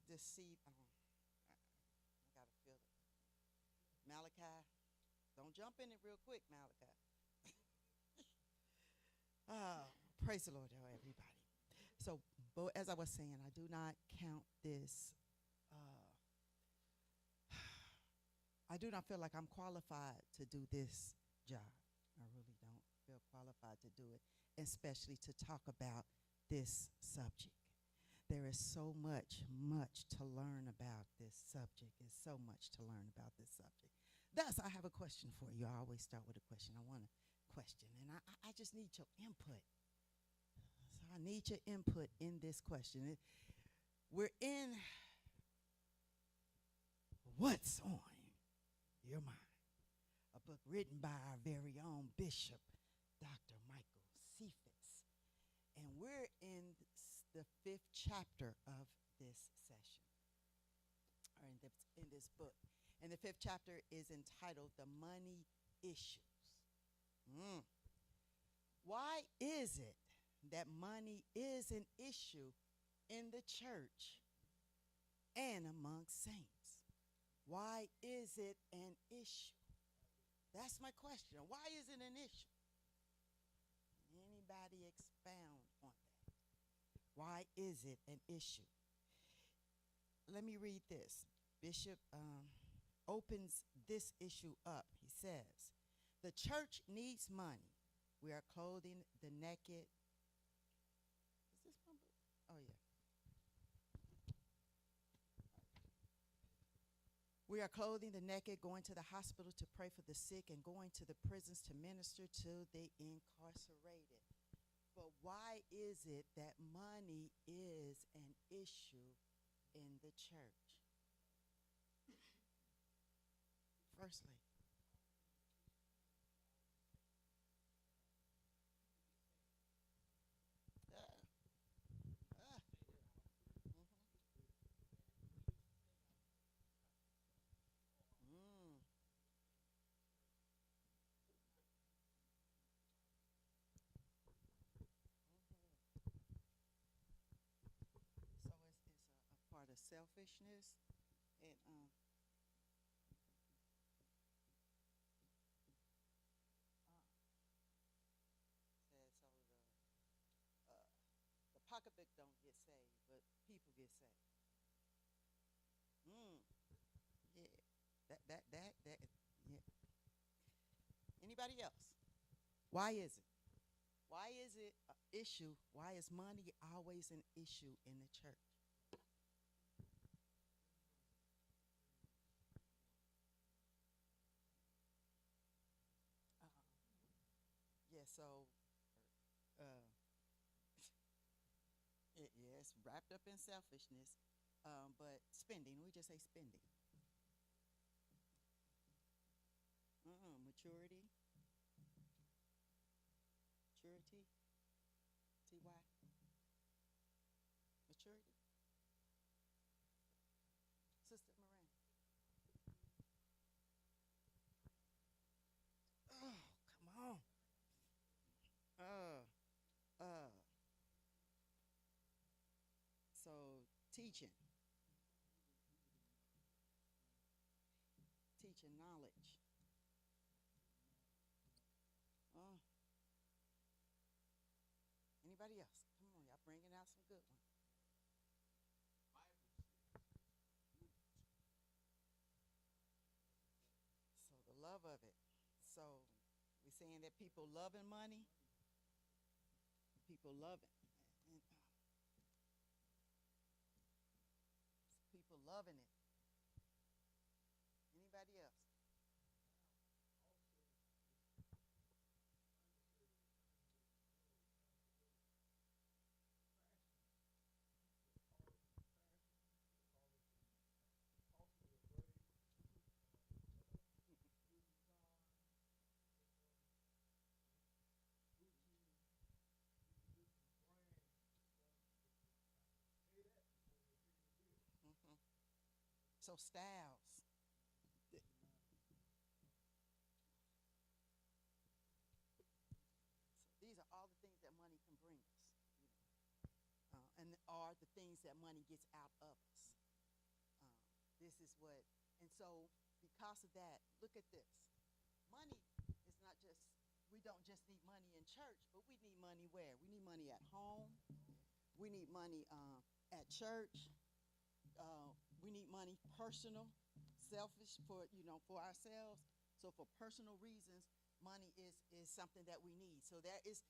this seed. I gotta feel it. Malachi, don't jump in it real quick, Malachi. Praise the Lord, everybody. So, but as I was saying, I do not count this. Uh, I do not feel like I'm qualified to do this job. I really don't feel qualified to do it, especially to talk about this subject. There is so much to learn about this subject. There's so much to learn about this subject. Thus, I have a question for you. I always start with a question. I want a question, and I just need your input. So I need your input in this question. We're in What's on Your Mind? A book written by our very own Bishop, Dr. Michael Cephas. And we're in the 5th chapter of this session, or in this book. And the 5th chapter is entitled The Money Issues. Why is it that money is an issue in the church and among saints? Why is it an issue? That's my question. Why is it an issue? Anybody expound on that? Why is it an issue? Let me read this. Bishop opens this issue up. He says, the church needs money. We are clothing the naked. Is this one? Oh, yeah. We are clothing the naked, going to the hospital to pray for the sick, and going to the prisons to minister to the incarcerated. But why is it that money is an issue in the church? Firstly, uh, uh, mm, so it's a part of selfishness, and uh, says so the pocketbook don't get saved, but people get saved. Mm, yeah, that. Yeah. Anybody else? Why is it? Why is it an issue? Why is money always an issue in the church? Uh, yeah, so uh, yeah, it's wrapped up in selfishness, but spending, we just say spending. Maturity, maturity, TY, maturity. Sister Miranda. Oh, come on. Uh, uh, so teaching knowledge. Uh, Anybody else? Come on, y'all bringing out some good ones. So the love of it. So we're saying that people loving money, people love it, and people loving it. Anybody else? Hmm. So styles. So these are all the things that money can bring us, and are the things that money gets out of us. this is what, and so because of that, look at this. Money is not just, we don't just need money in church, but we need money where? We need money at home. We need money at church. We need money personal, selfish for ourselves. So for personal reasons, money is something that we need. So there is,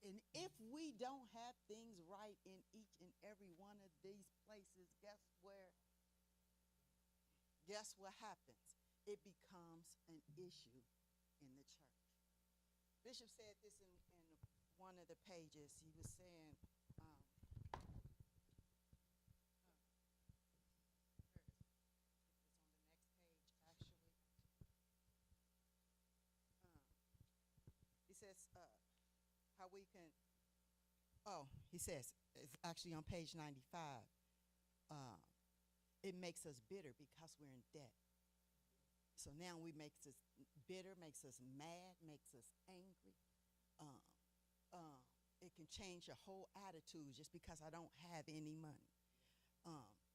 and if we don't have things right in each and every one of these places, guess what happens? It becomes an issue in the church. Bishop said this in one of the pages. He was saying, he says how we can, he says, it's actually on page 95. It makes us bitter because we're in debt. So now makes us bitter, makes us mad, makes us angry. It can change your whole attitude just because I don't have any money.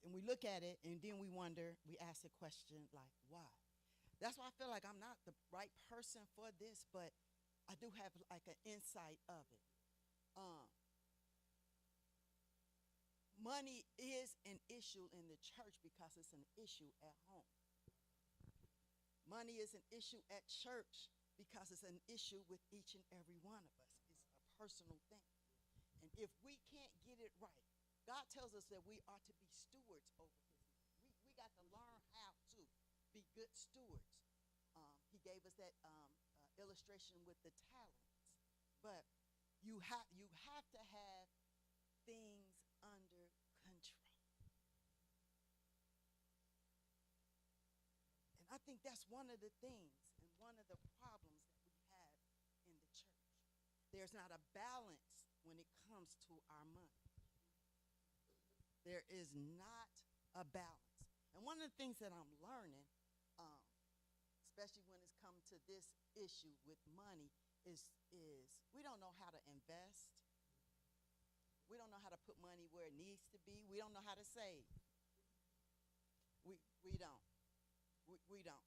And we look at it, and then we wonder, we ask the question, like, why? That's why I feel like I'm not the right person for this, but I do have like an insight of it. Money is an issue in the church because it's an issue at home. Money is an issue at church because it's an issue with each and every one of us. It's a personal thing. And if we can't get it right, God tells us that we are to be stewards over his money. We got to learn how to be good stewards. He gave us that illustration with the talents. But you have to have things under control. And I think that's one of the things and one of the problems that we have in the church. There's not a balance when it comes to our money. There is not a balance. And one of the things that I'm learning, especially when it's come to this issue with money, is we don't know how to invest. We don't know how to put money where it needs to be. We don't know how to save. We don't. We don't.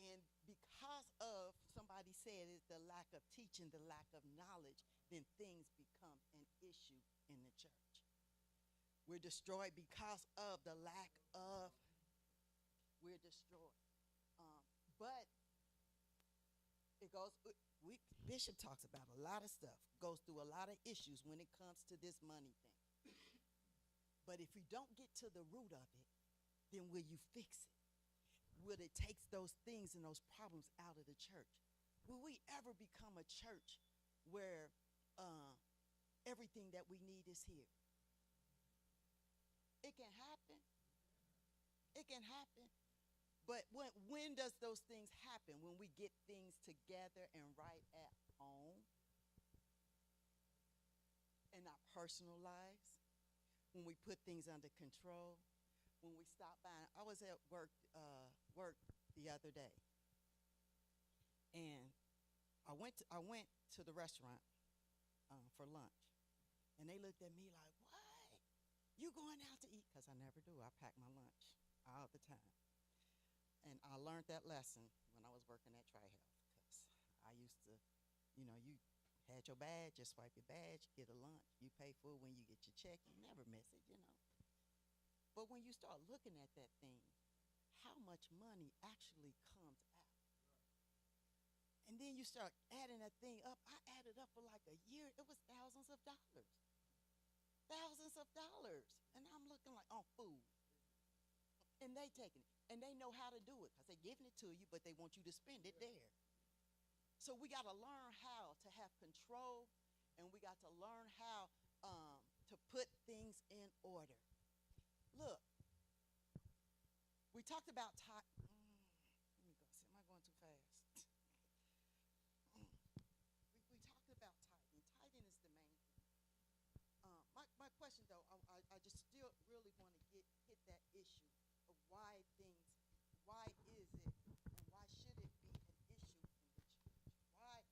And because of, somebody said, it's the lack of teaching, the lack of knowledge, then things become an issue in the church. We're destroyed because of the lack of, we're destroyed. But it goes, Bishop talks about a lot of stuff, goes through a lot of issues when it comes to this money thing. But if you don't get to the root of it, then will you fix it? Will it take those things and those problems out of the church? Will we ever become a church where everything that we need is here? It can happen. It can happen. But when does those things happen? When we get things together and right at home, in our personal lives, when we put things under control, when we stop buying. I was at work the other day, and I went to the restaurant for lunch, and they looked at me like, "What? You going out to eat?" Because I never do. I pack my lunch all the time. And I learned that lesson when I was working at TriHealth, because I used to, you had your badge, just swipe your badge, get a lunch. You pay for it when you get your check. You never miss it. But when you start looking at that thing, how much money actually comes out. And then you start adding that thing up. I added up for like a year. It was thousands of dollars. Thousands of dollars. And I'm looking like, on food. And they taking it. And they know how to do it because they're giving it to you, but they want you to spend it there. So we got to learn how to have control, and we got to learn how to put things in order. Look, we talked about let me go. Am I going too fast? we talked about tithing. Tithing is the main thing. My question, though, I just still really want to hit that issue of why is it and why should it be an issue in the church? Why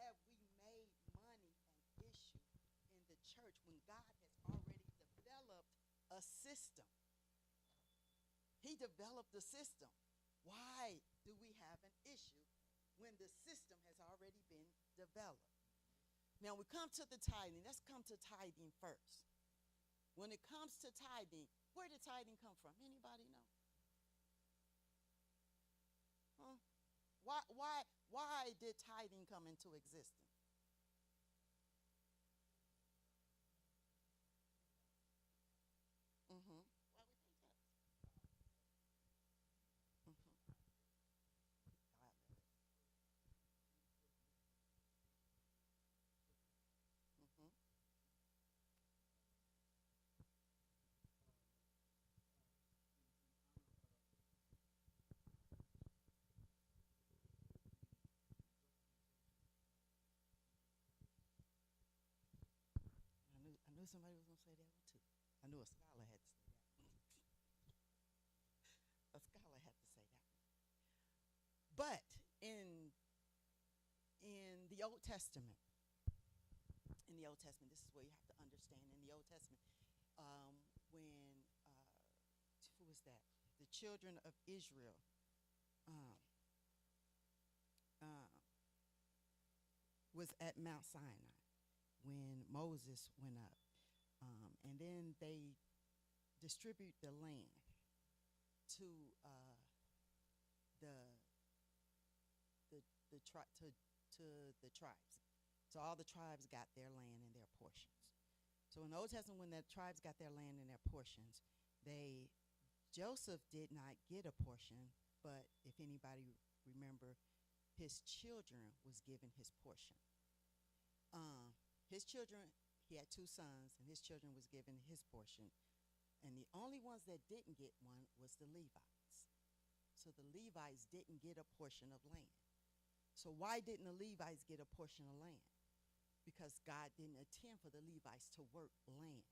have we made money an issue in the church when God has already developed a system? He He developed the system. Why do we have an issue when the system has already been developed? Now we come to the tithing. Let's come to tithing first. When it comes to tithing, where did tithing come from? Anybody know? Huh? Why did tithing come into existence? Mm-hmm. Why we pay tax? Mm-hmm. God love it. Mm-hmm. I knew somebody was gonna say that one too. I knew a scholar had to say that one. A scholar had to say that one. But in the Old Testament, this is where you have to understand. In the Old Testament, when who was that? The children of Israel um, uh, was at Mount Sinai when Moses went up, and then they distribute the land to the to the tribes. So all the tribes got their land and their portions. So in the Old Testament, when the tribes got their land and their portions, they Joseph did not get a portion, but if anybody remember, his children was given his portion. His children, he had two sons, and his children was given his portion. And the only ones that didn't get one was the Levites. So the Levites didn't get a portion of land. So why didn't the Levites get a portion of land? Because God didn't intend for the Levites to work land.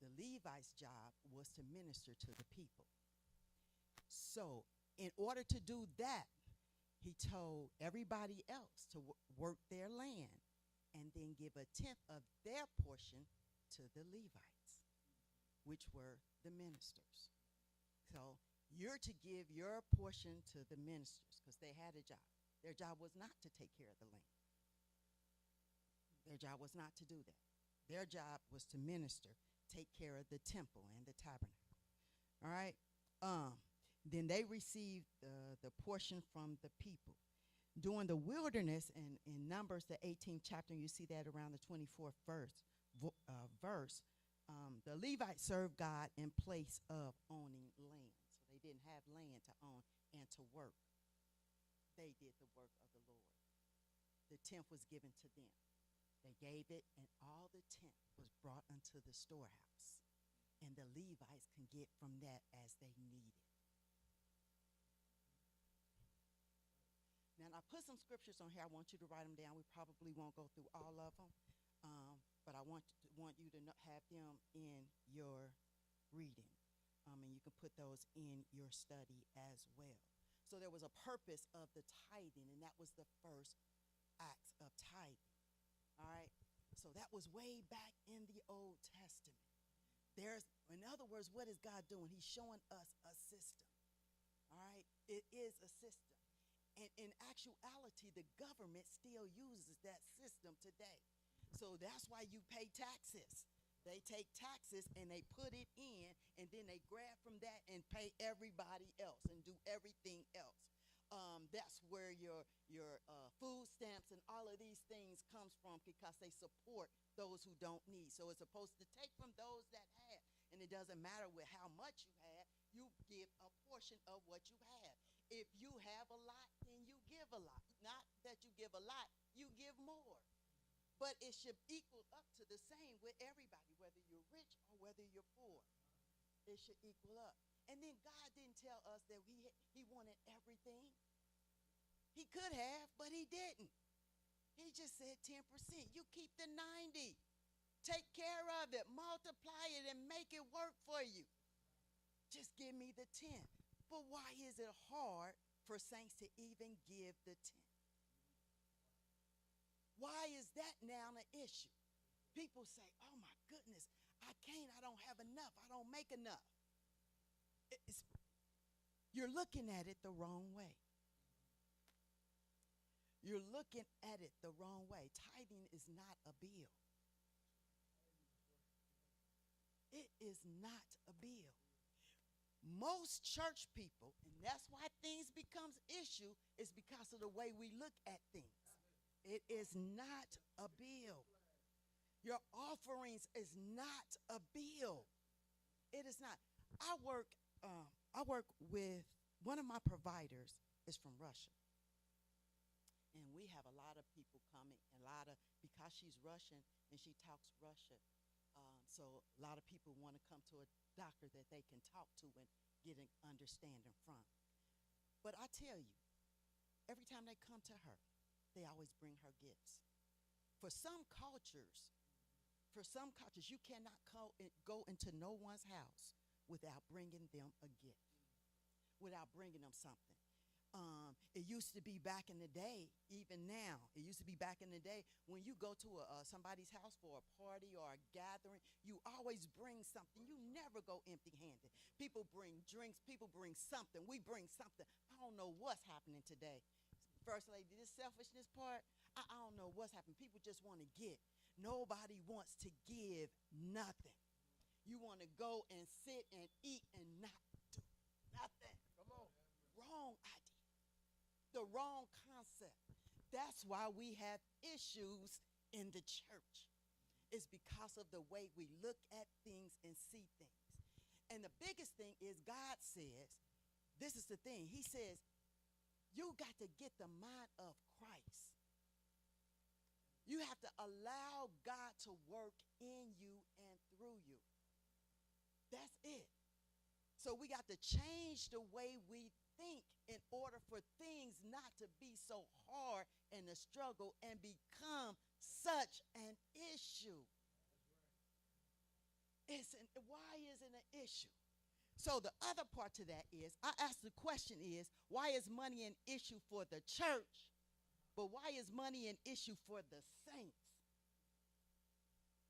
The Levites' job was to minister to the people. So in order to do that, he told everybody else to work their land and then give a tenth of their portion to the Levites, which were the ministers. So you're to give your portion to the ministers because they had a job. Their job was not to take care of the land. Their job was not to do that. Their job was to minister, take care of the temple and the tabernacle. All right? Then they received the portion from the people. During the wilderness, in Numbers, the 18th chapter, you see that around the 24th verse, the Levites served God in place of owning land. So they didn't have land to own and to work. They did the work of the Lord. The tenth was given to them. They gave it, and all the tenth was brought unto the storehouse. And the Levites can get from that as they needed. Now, I put some scriptures on here. I want you to write them down. We probably won't go through all of them, but I want you to have them in your reading, and you can put those in your study as well. So there was a purpose of the tithing, and that was the first acts of tithing. All right? So that was way back in the Old Testament. In other words, what is God doing? He's showing us a system. All right? It is a system. And in actuality, the government still uses that system today. So that's why you pay taxes. They take taxes and they put it in, and then they grab from that and pay everybody else and do everything else. That's where your food stamps and all of these things comes from, because they support those who don't need. So it's supposed to take from those that have. And it doesn't matter with how much you have, you give a portion of what you have. If you have a lot, then you give a lot. Not that you give a lot, you give more. But it should equal up to the same with everybody, whether you're rich or whether you're poor. It should equal up. And then God didn't tell us that he wanted everything. He could have, but he didn't. He just said 10%. You keep the 90. Take care of it, multiply it, and make it work for you. Just give me the 10. But why is it hard for saints to even give the 10? Why is that now an issue? People say, oh my goodness, I can't, I don't have enough, I don't make enough. You're looking at it the wrong way. You're looking at it the wrong way. Tithing is not a bill. It is not a bill. Most church people, and that's why things becomes issue, is because of the way we look at things. It is not a bill. Your offerings is not a bill. It is not. I work with one of my providers is from Russia. And we have a lot of people coming, because she's Russian and she talks Russian. So a lot of people want to come to a doctor that they can talk to and get an understanding from. But I tell you, every time they come to her, they always bring her gifts. For some cultures, you cannot go into no one's house without bringing them a gift, without bringing them something. It used to be back in the day, even now, it used to be back in the day when you go to somebody's house for a party or a gathering, you always bring something. You never go empty-handed. People bring drinks. People bring something. We bring something. I don't know what's happening today. First lady, this selfishness part, I don't know what's happening. People just want to get. Nobody wants to give nothing. You want to go and sit and eat and not do nothing. Come on. Wrong idea. The wrong concept. That's why we have issues in the church. It's because of the way we look at things and see things. And the biggest thing is God says, this is the thing. He says, you got to get the mind of Christ. You have to allow God to work in you and through you. That's it. So we got to change the way we think in order for things not to be so hard and a struggle and become such an issue. Why is it an issue? So the other part to that is, I asked the question is, why is money an issue for the church, but why is money an issue for the saints?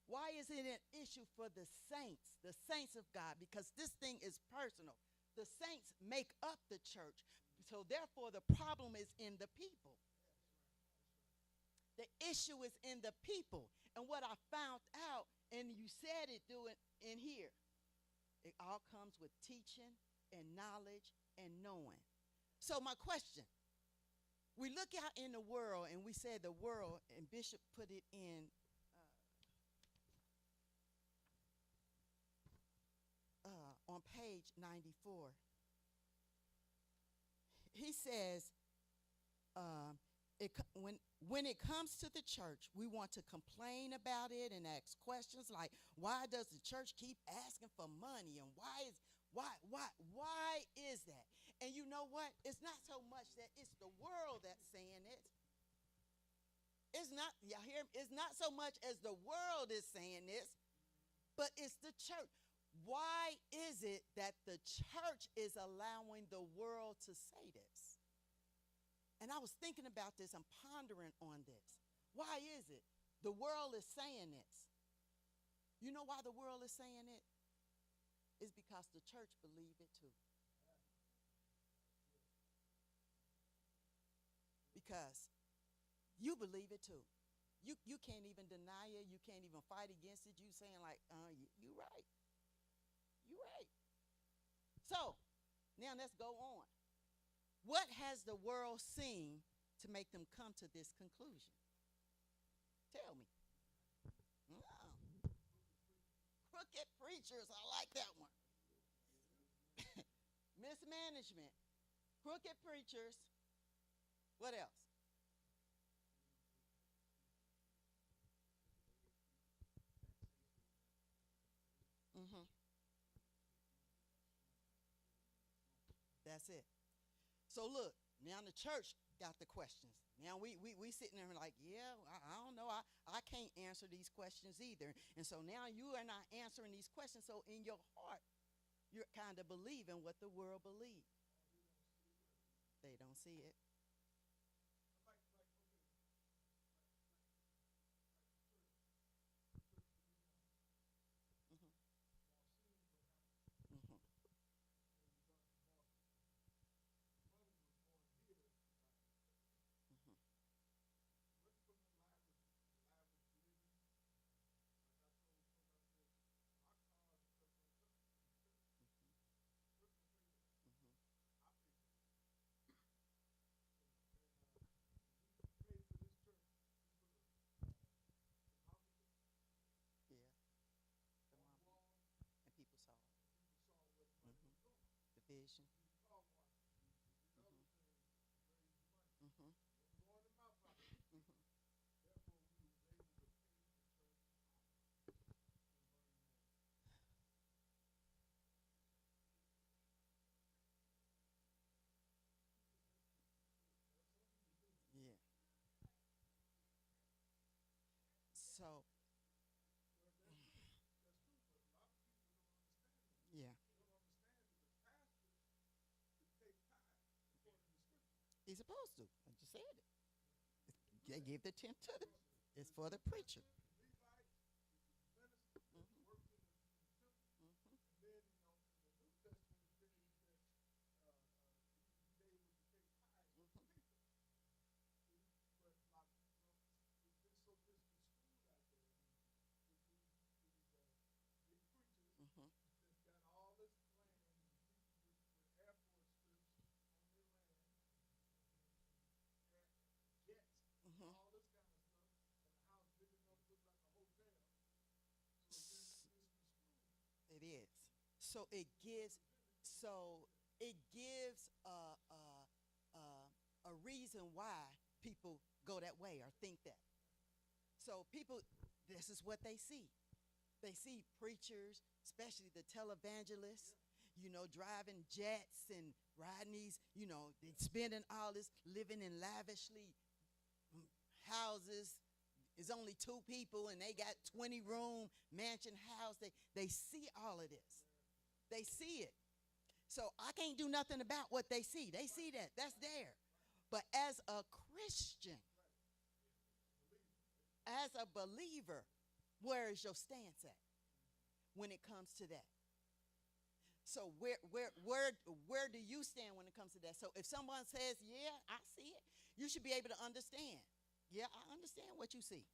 Why is it an issue for the saints of God? Because this thing is personal. The saints make up the church. So therefore, the problem is in the people. The issue is in the people. And what I found out, and you said it in here, it all comes with teaching and knowledge and knowing. So my question, we look out in the world and we say the world, and Bishop put it in on page 94. He says, when it comes to the church, we want to complain about it and ask questions like, why does the church keep asking for money? And why is that? And you know what? It's not so much that it's the world that's saying it. It's not, y'all hear me? It's not so much as the world is saying this, but it's the church. Why is it that the church is allowing the world to say this? And I was thinking about this and pondering on this. Why is it the world is saying this? You know why the world is saying it? It's because the church believe it too. Because you believe it too. You can't even deny it. You can't even fight against it. You saying like, you're right. You're right. So, now let's go on. What has the world seen to make them come to this conclusion? Tell me. Oh. Crooked preachers, I like that one. Mismanagement. Crooked preachers. What else? Mm-hmm. That's it. So look, now the church got the questions. Now we sitting there like, yeah, I don't know. I can't answer these questions either. And so now you are not answering these questions. So in your heart, you're kind of believing what the world believes. They don't see it. Mm-hmm. Mm-hmm. vision. Mm-hmm. Mm-hmm. Yeah. So, yeah. He's supposed to. I just said it. They gave the tenth to them. It's for the preacher. Mm-hmm. Mm-hmm. Mm-hmm. Mm-hmm. Mm-hmm. It is. So it gives. So it gives a reason why people go that way or think that. So people, this is what they see. They see preachers, especially the televangelists, driving jets and riding these, they spending all this, living in lavishly houses. It's only two people and they got 20-room mansion house. They see all of this. They see it. So I can't do nothing about what they see. They see that. That's there. But as a Christian, as a believer, where is your stance at when it comes to that? So where do you stand when it comes to that? So if someone says, "Yeah, I see it," you should be able to understand. Yeah, I understand what you see.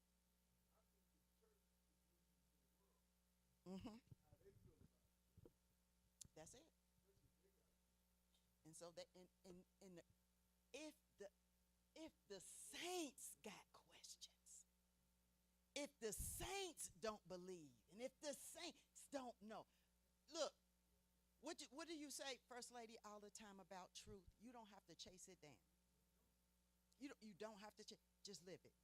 Mm-hmm. That's it. And so that and if the if the saints got questions, if the saints don't believe, and if the saints don't know, look, what do you say, First Lady, all the time about truth? You don't have to chase it down. You don't have to just live it.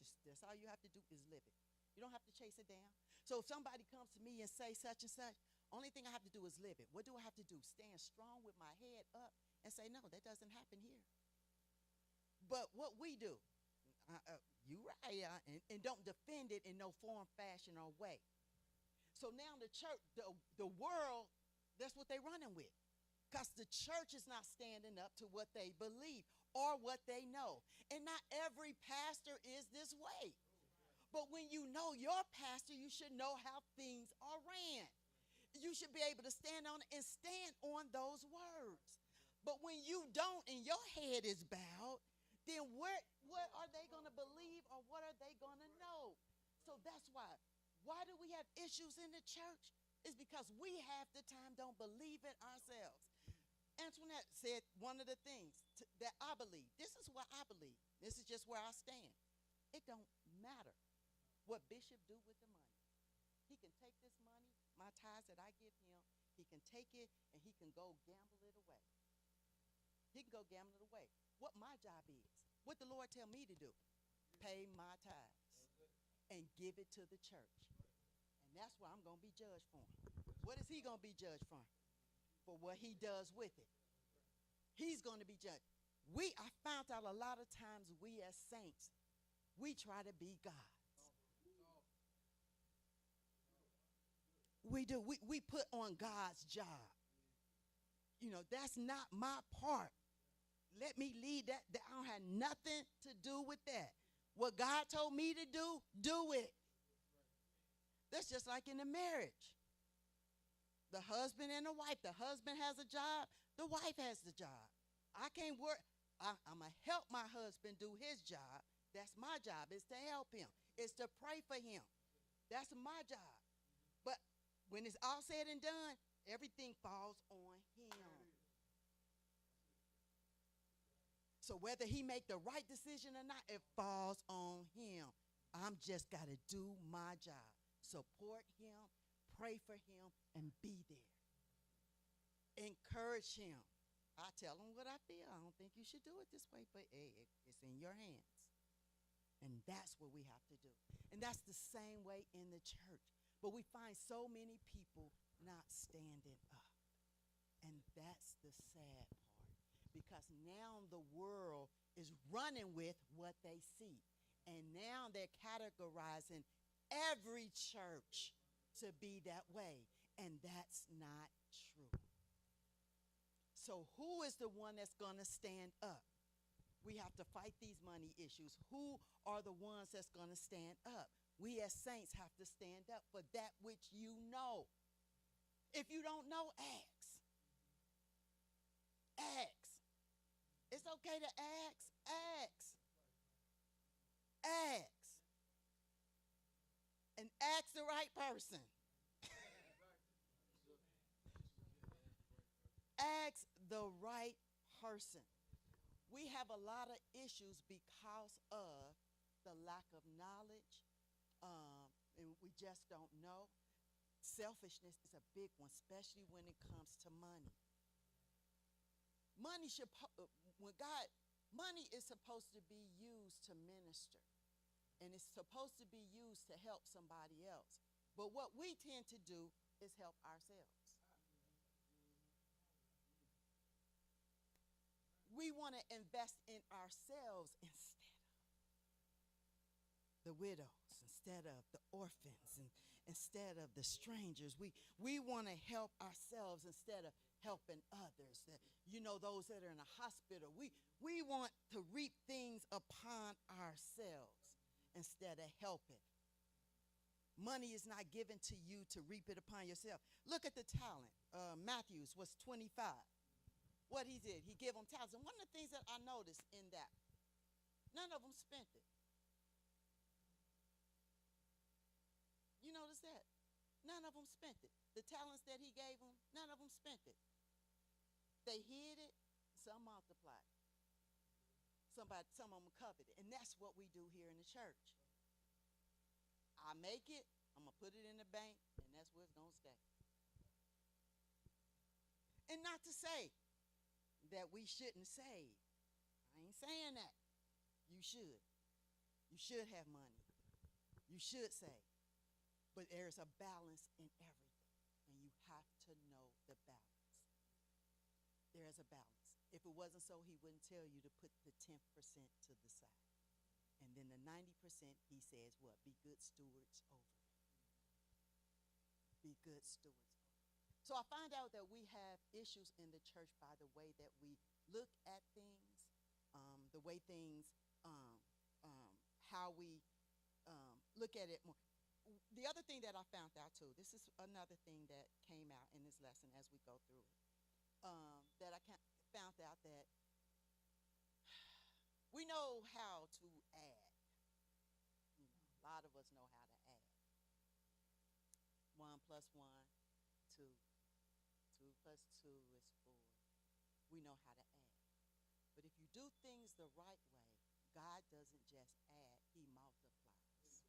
Just that's all you have to do is live it. You don't have to chase it down. So if somebody comes to me and say such and such, only thing I have to do is live it. What do I have to do? Stand strong with my head up and say, no, that doesn't happen here. But what we do, you right, and don't defend it in no form, fashion, or way. So now the church, the world, that's what they're running with. Because the church is not standing up to what they believe or what they know. And not every pastor is this way. But when you know your pastor, you should know how things are ran. You should be able to stand on and stand on those words. But when you don't and your head is bowed, then what are they going to believe or what are they going to know? So that's why. Why do we have issues in the church? It's because we half the time don't believe it ourselves. Antoinette said one of the things that I believe. This is what I believe. This is just where I stand. It don't matter what Bishop do with the money. He can take this money, my tithes that I give him, he can take it and he can go gamble it away. He can go gamble it away. What my job is, what the Lord tell me to do, pay my tithes and give it to the church. And that's what I'm going to be judged for. What is he going to be judged for? For what he does with it. He's going to be judged. I found out a lot of times we as saints, we try to be God. We do. We put on God's job. That's not my part. Let me lead that. I don't have nothing to do with that. What God told me to do it. That's just like in a marriage. The husband and the wife. The husband has a job. The wife has the job. I can't work. I'm going to help my husband do his job. That's my job, is to help him. It's to pray for him. That's my job. But when it's all said and done, everything falls on him. So whether he make the right decision or not, it falls on him. I'm just got to do my job. Support him, pray for him, and be there. Encourage him. I tell him what I feel. I don't think you should do it this way, but hey, it's in your hands. And that's what we have to do. And that's the same way in the church. But we find so many people not standing up. And that's the sad part. Because now the world is running with what they see. And now they're categorizing every church to be that way. And that's not true. So who is the one that's going to stand up? We have to fight these money issues. Who are the ones that's going to stand up? We as saints have to stand up for that which you know. If you don't know, ask. Ask. It's okay to ask. Ask. Ask. And ask the right person. Ask the right person. We have a lot of issues because of the lack of knowledge, and we just don't know. Selfishness is a big one, especially when it comes to money. Money should, money is supposed to be used to minister, and it's supposed to be used to help somebody else. But what we tend to do is help ourselves. We want to invest in ourselves instead of the widows, instead of the orphans, and instead of the strangers. We want to help ourselves instead of helping others. Those that are in a hospital. We want to reap things upon ourselves instead of helping. Money is not given to you to reap it upon yourself. Look at the talent. Matthews was 25. What he did, he gave them talents. And one of the things that I noticed in that, none of them spent it. You notice that? None of them spent it. The talents that he gave them, none of them spent it. They hid it, some multiplied. Some of them covered it. And that's what we do here in the church. I make it, I'm going to put it in the bank, and that's where it's going to stay. And not to say that we shouldn't save. I ain't saying that. You should. You should have money. You should save. But there's a balance in everything, and you have to know the balance. There is a balance. If it wasn't so, he wouldn't tell you to put the 10% to the side. And then the 90%, he says what? Be good stewards over it. Be good stewards. So I find out that we have issues in the church by the way that we look at things, the way things, how we look at it more. The other thing that I found out too, this is another thing that came out in this lesson as we go through it, that I found out that we know how to add. A lot of us know how to add. 1 + 1, 2. 2 + 2 is 4. We know how to add. But if you do things the right way, God doesn't just add, he multiplies.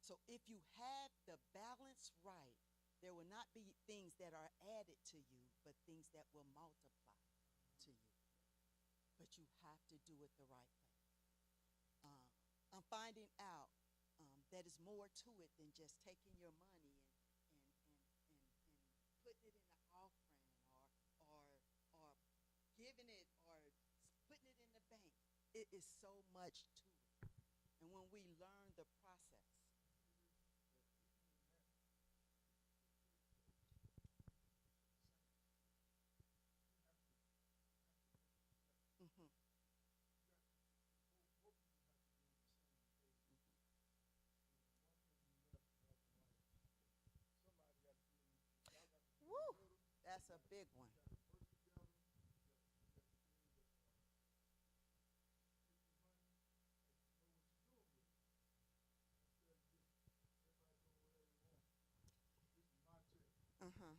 So if you have the balance right, there will not be things that are added to you, but things that will multiply to you. But you have to do it the right way. I'm finding out that it's more to it than just taking your money and putting it in the offering or giving it or putting it in the bank. It is so much to it. And when we learn the process, mm-hmm. Woo, that's a big one. Uh-huh.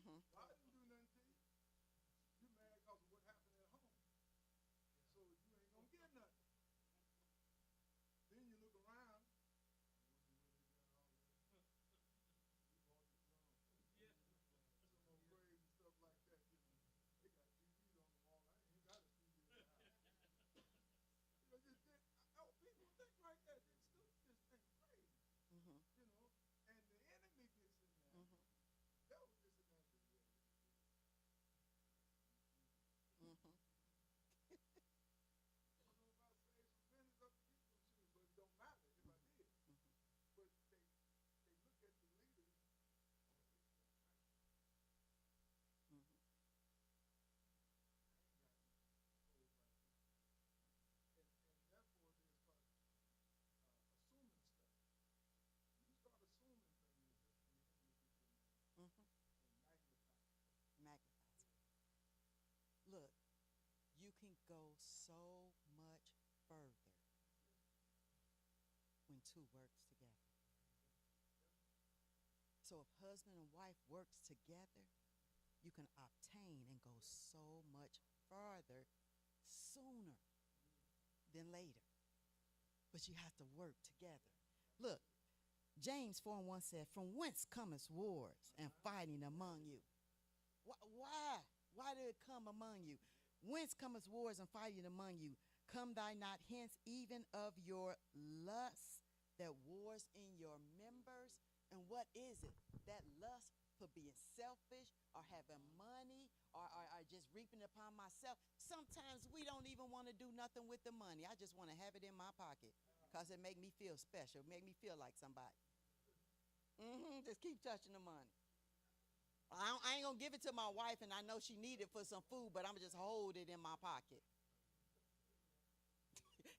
Mm-hmm. God didn't do nothing to you. You mad because of what happened at home. So you ain't gonna get nothing. Then you look around. You bought the drum. Some old praise and stuff like that. You know, they got TVs on the wall. I ain't got a TV in the house. You know, people think like that. They still just think crazy. Mm-hmm. You know, and the enemy gets in there. Mm-hmm. The devil gets in there. Mm-hmm. I don't know if I saved some pennies up to get some shoes, but it don't matter if I did. Mm-hmm. But they look at the leaders. Mm-hmm. I ain't got no clothes like this. And therefore they start assuming stuff. You start assuming things, that's when the enemy gets in there Mm-hmm. and magnifies. Magnifies it. Look, you can go so much further when two works together. So if husband and wife works together, you can obtain and go so much farther sooner than later. But you have to work together. Look, James 4:1 said, "From whence cometh wars and fighting among you?" Why? Why did it come among you? Whence cometh wars and fighting among you? Come thy not hence, even of your lust that wars in your members. And what is it? That lust for being selfish or having money or just reaping upon myself. Sometimes we don't even want to do nothing with the money. I just want to have it in my pocket because it make me feel special, make me feel like somebody. Just keep touching the money. I ain't gonna give it to my wife, and I know she need it for some food, but I'm gonna just hold it in my pocket.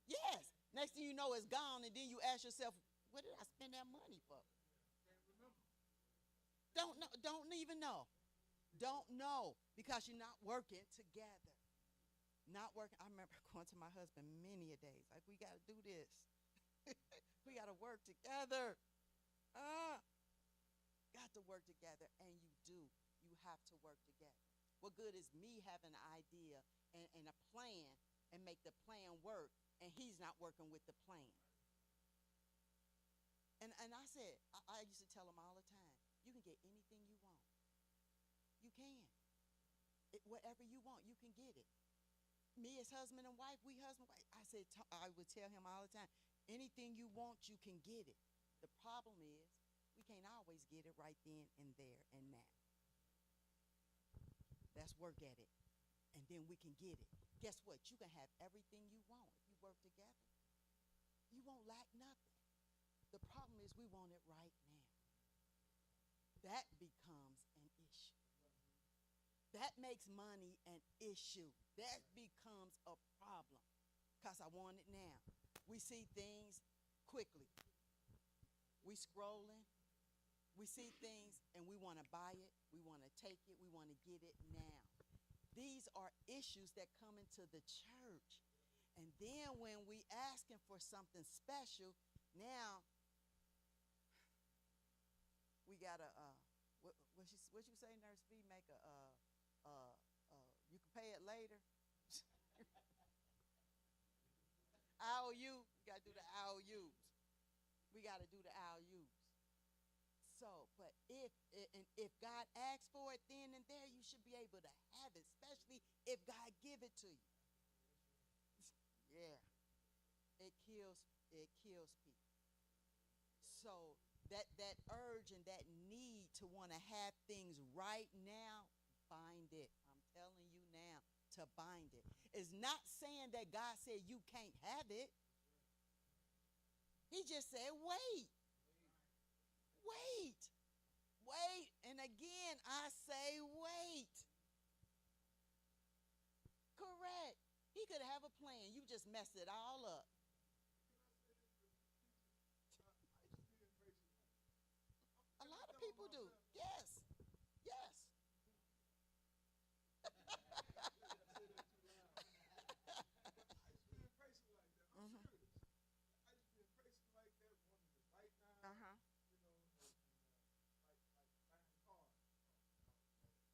Yes. Next thing you know, it's gone, and then you ask yourself, "What did I spend that money for?" Can't remember. Don't know. Don't even know. Don't know because you're not working together. Not working. I remember going to my husband many a days, like, we got to do this. We got to work together. Got to work together, and you do. You have to work together. What good is me having an idea and a plan and make the plan work, and he's not working with the plan? And I said, I used to tell him all the time, you can get anything you want. You can. Whatever you want, you can get it. Me as husband and wife, we husband and wife. I said, I would tell him all the time, anything you want, you can get it. The problem is, we can't always get it right then and there and now. Let's work at it, and then we can get it. Guess what? You can have everything you want if you work together. You won't lack nothing. The problem is we want it right now. That becomes an issue. That makes money an issue. That becomes a problem because I want it now. We see things quickly. We scrolling. We see things and we want to buy it. We want to take it. We want to get it now. These are issues that come into the church. And then when we asking for something special, now we got to, what you say, Nurse B, make you can pay it later. IOU, you got to do the IOUs. We got to do the IOUs. So, but if God asks for it then and there, you should be able to have it, especially if God give it to you. Yeah. It kills people. So that urge and that need to want to have things right now, bind it. I'm telling you now to bind it. It's not saying that God said you can't have it. He just said wait. Wait. Wait. And again, I say wait. Correct. He could have a plan. You just messed it all up. A lot of people do. Yes. Yes. I used to be impatient like that. I'm serious. I used to be impatient like that, wanting it right now. Uh-huh. You know, like buying cars.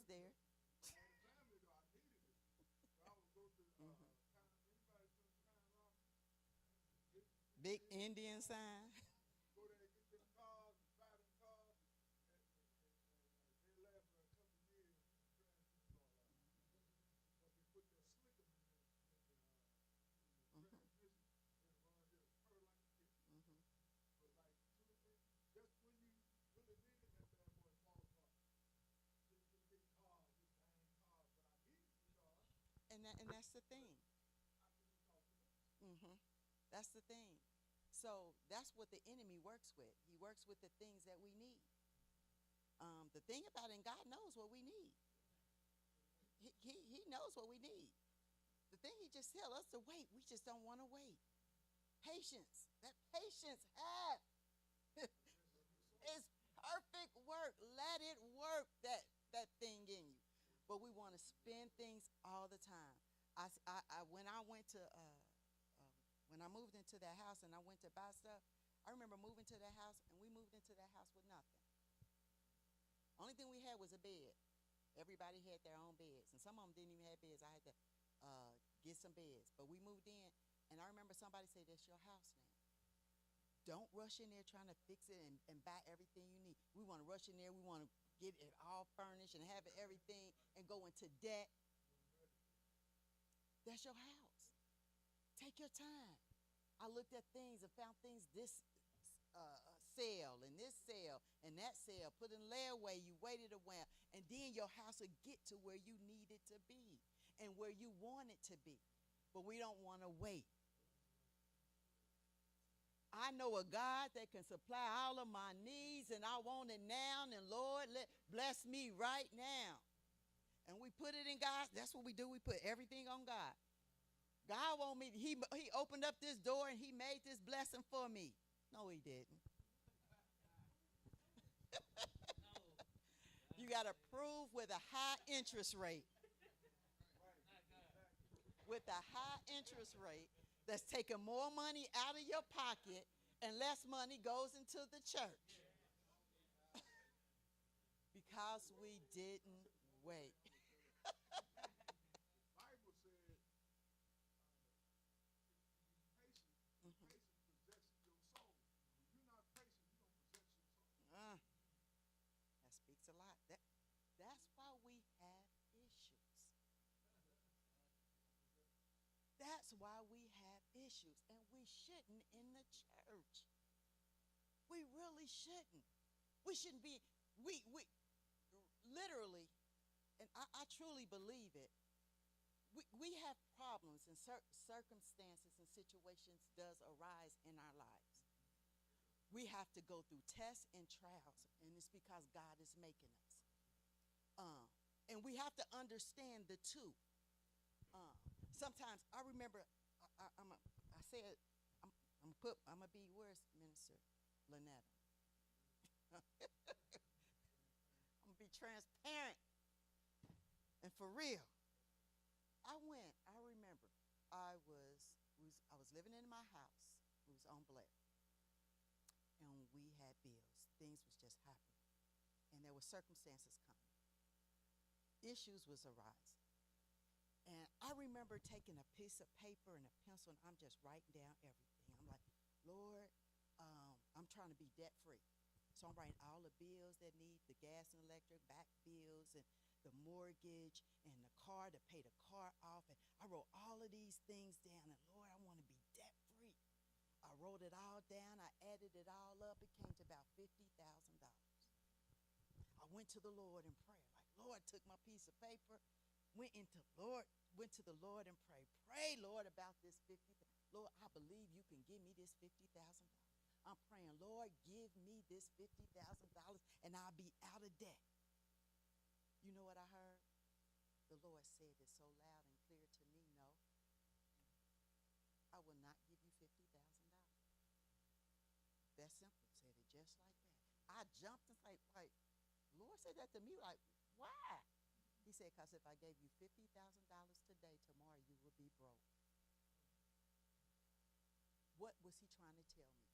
was there. I had a family though. I needed it. So I would go to Hmm. anybody from Time Rock, get, Big get, Indian sign. go there, get them cars, and buy them cars, and they last for a couple of years, and the transmission fall out. But they put that slicker in the Hmm. transmission, and it runs, it'll purr like a kitten. Hmm. But like 2 or 3, just when you really need it, that bad boy falls apart. Just get cars, just buying cars. But I needed the car. And that's the thing. I couldn't talk to them. Hmm. That's the thing. So that's what the enemy works with. He works with the things that we need. The thing about it, and God knows what we need. He knows what we need. The thing he just tells us to wait. We just don't want to wait. Patience. That patience have is perfect work. Let it work, that thing in you. But we want to spend things all the time. When I went to when I moved into that house and I went to buy stuff, I remember moving to that house, and we moved into that house with nothing. Only thing we had was a bed. Everybody had their own beds, and some of them didn't even have beds. I had to get some beds. But we moved in, and I remember somebody said, "That's your house now. Don't rush in there trying to fix it and buy everything you need. We want to rush in there. We want to get it all furnished and have everything and go into debt. That's your house. Take your time." I looked at things and found things this sale and this sale and that sale. Put in layaway. You waited a while, and then your house will get to where you need it to be and where you want it to be. But we don't want to wait. I know a God that can supply all of my needs, and I want it now. And Lord, bless me right now. And we put it in God. That's what we do. We put everything on God. God want me. He opened up this door and he made this blessing for me. No, he didn't. You got to prove with a high interest rate. With a high interest rate that's taking more money out of your pocket and less money goes into the church. Because we didn't wait. The Bible said, be patient. Mhm. Patience possesses your soul. If you're not patient, you're going to possess your soul. That speaks a lot. That's why we have issues. That's why we have issues, and we shouldn't in the church. We really shouldn't. We shouldn't be. We literally, and I truly believe it. We have problems and circumstances and situations does arise in our lives. We have to go through tests and trials, and it's because God is making us. And we have to understand the two. Sometimes I remember I said I'm gonna be where's Minister Lynetta. I'm gonna be transparent and for real. I remember I was living in my house. We was on Blair, and we had bills. Things was just happening, and there were circumstances coming. Issues was arising. And I remember taking a piece of paper and a pencil, and I'm just writing down everything. I'm like, Lord, I'm trying to be debt free. So I'm writing all the bills that need the gas and electric, back bills, and the mortgage, and the car to pay the car off. And I wrote all of these things down. And Lord, I want to be debt free. I wrote it all down. I added it all up. It came to about $50,000. I went to the Lord in prayer. Like, Lord, took my piece of paper, went to the Lord and prayed. Pray, Lord, about this 50. Lord, I believe you can give me this $50,000. I'm praying, Lord, give me this $50,000 and I'll be out of debt. You know what I heard? The Lord said it so loud and clear to me, no, I will not give you $50,000. That simple, said it just like that. I jumped and like, Lord said that to me, like, why? He said, because if I gave you $50,000 today, tomorrow you will be broke. What was he trying to tell me?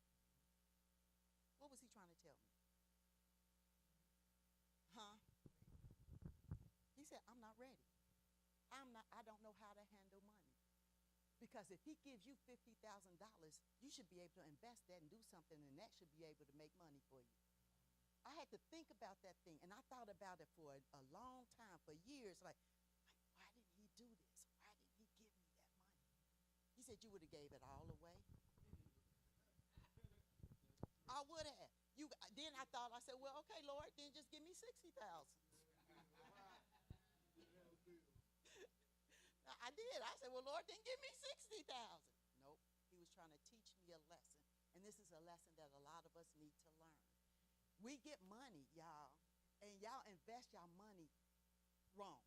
What was he trying to tell me? Huh? I'm not ready. I don't know how to handle money. Because if he gives you $50,000, you should be able to invest that and do something, and that should be able to make money for you. I had to think about that thing, and I thought about it for a long time, for years. Like, why didn't he do this? Why didn't he give me that money? He said you would have gave it all away. I would have. Then I thought, I said, well, okay, Lord, then just give me 60,000. I did. I said, well, Lord, then give me 60,000. Nope. He was trying to teach me a lesson. And this is a lesson that a lot of us need to learn. We get money, y'all, and y'all invest y'all money wrong.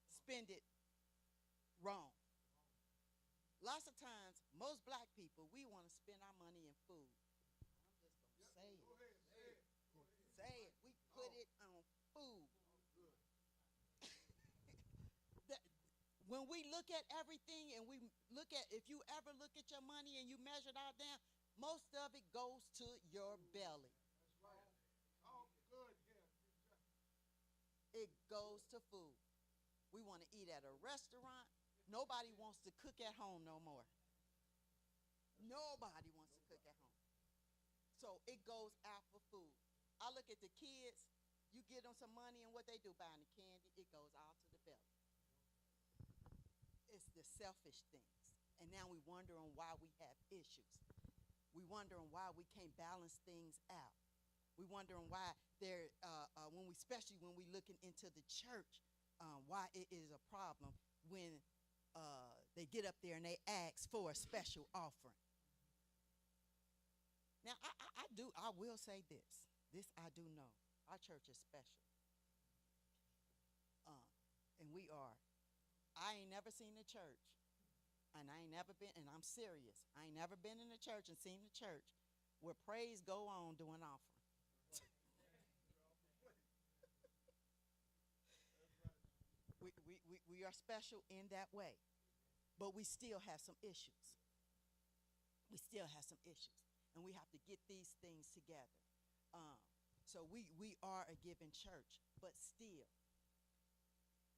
Spend it wrong. Lots of times, most black people, we want to spend our money in food. I'm just going to say it. Go ahead, say it. Say it. We put it on food. When we look at everything and we look at, if you ever look at your money and you measure it all down, most of it goes to your belly. That's right. Oh, good. Yeah. It goes to food. We want to eat at a restaurant. Nobody wants to cook at home no more. Nobody wants to cook at home. So it goes out for food. I look at the kids. You give them some money, and what they do, buying the candy, it goes all to the belly. It's the selfish things. And now we're wondering why we have issues. We're wondering why we can't balance things out. We're wondering why especially when we're looking into the church, why it is a problem when they get up there and they ask for a special offering. Now, I will say this. This I do know. Our church is special. And we are. I ain't never seen a church, and I ain't never been, and I'm serious, I ain't never been in a church and seen a church where praise go on doing offering. We are special in that way, but we still have some issues. We still have some issues, and we have to get these things together. So we are a giving church, but still,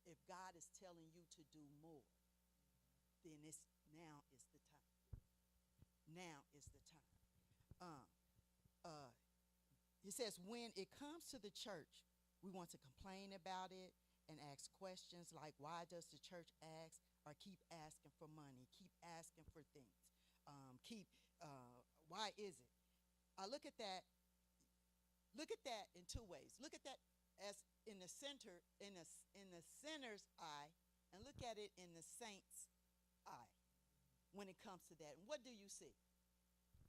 if God is telling you to do more, then now is the time. Now is the time. He says, when it comes to the church, we want to complain about it and ask questions like, why does the church ask or keep asking for money, keep asking for things, why is it? I look at that in two ways. Look at that as in the center, in the sinner's eye, and look at it in the saint's eye when it comes to that. And what do you see?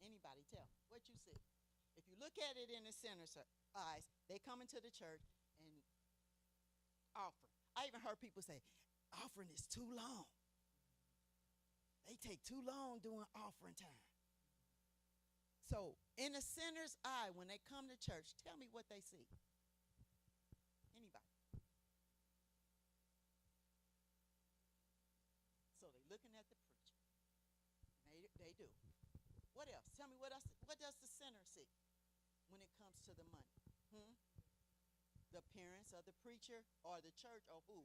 Anybody tell me what you see? If you look at it in the sinner's eyes, they come into the church and offering. I even heard people say, offering is too long. They take too long doing offering time. So in a sinner's eye, when they come to church, tell me what they see. Anybody? So they're looking at the preacher. They do. What else? Tell me what else. What does the sinner see when it comes to the money? The appearance of the preacher or the church, or who?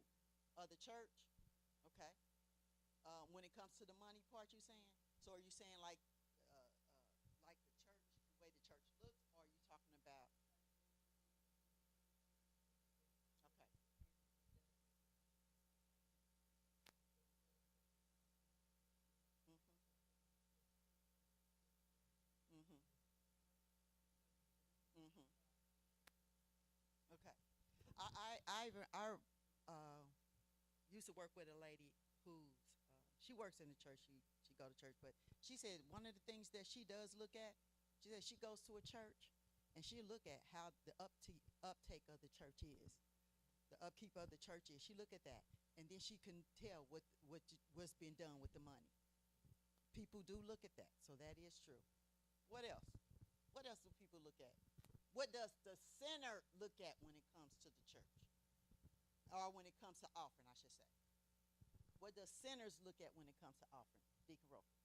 Of the church? Okay. When it comes to the money part, you saying? So are you saying like the church, the way the church looks, or are you talking about? Okay. Mhm. Mhm. Mhm. Okay. I used to work with a lady who's she works in the church. She go to church, but she said one of the things that she does look at. She said she goes to a church, and she look at how the uptake of the church is, the upkeep of the church is. She look at that, and then she can tell what's being done with the money. People do look at that, so that is true. What else? What else do people look at? What does the sinner look at when it comes to the church? Or when it comes to offering, I should say. What does sinners look at when it comes to offering? Deacon Roper.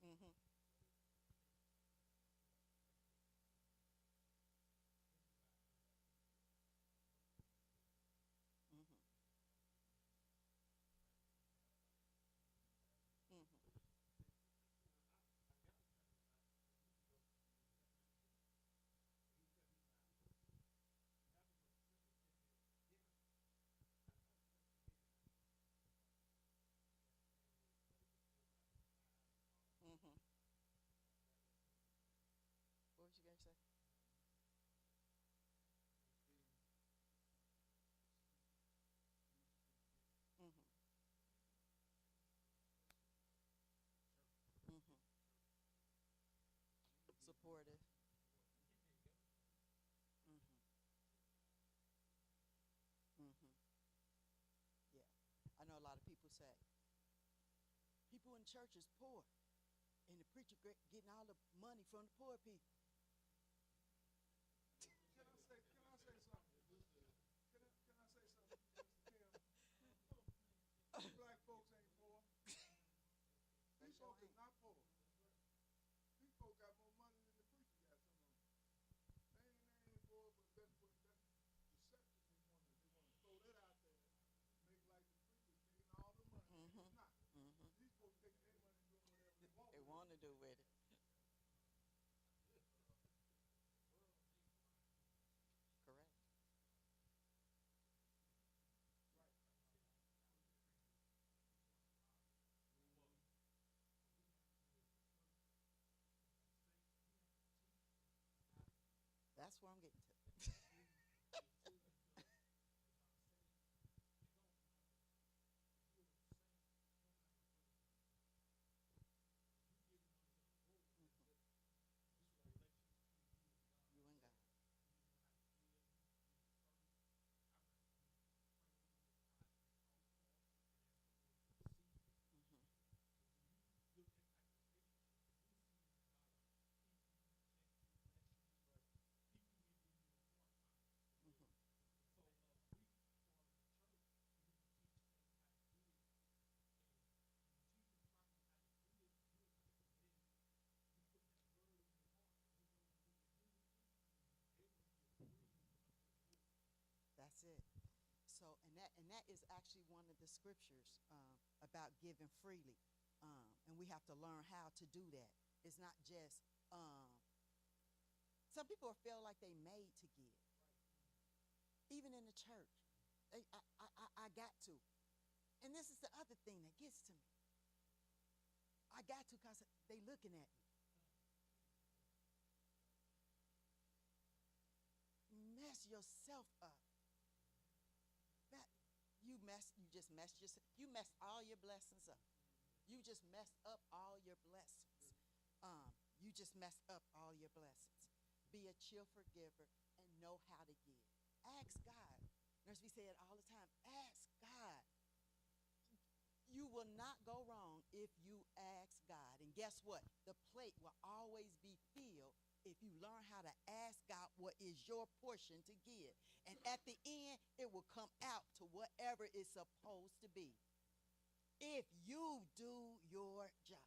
Mm-hmm. one church is poor, and the preacher getting all the money from the poor people. Can I say something? Can I say something, Mr. Kim? These black folks ain't poor. These folks is not poor. These folks got more money than the preacher got. Some of them. They ain't poor, but that's deception. They want to throw that out there, make like the preacher's taking all the money. Mm-hmm. It's not. Mm-hmm. These folks taking their money and doing whatever they want. They want to do with it. Correct. Right. That's where I'm getting to. You and God. Mm-hmm. Mm-hmm. That's it. So, and that is actually one of the scriptures about giving freely, and we have to learn how to do that. It's not just some people feel like they made to give, even in the church. I got to, and this is the other thing that gets to me. I got to because they looking at me. Mess yourself up. That you just messed yourself. You messed all your blessings up. You just messed up all your blessings. You just messed up all your blessings. Be a cheerful giver and know how to give. Ask God. Nurse, we say it all the time. Ask God. You will not go wrong if you ask God. And guess what? The plate will always be filled if you learn how to ask God what is your portion to give. And at the end, it will come out to whatever it's supposed to be. If you do your job.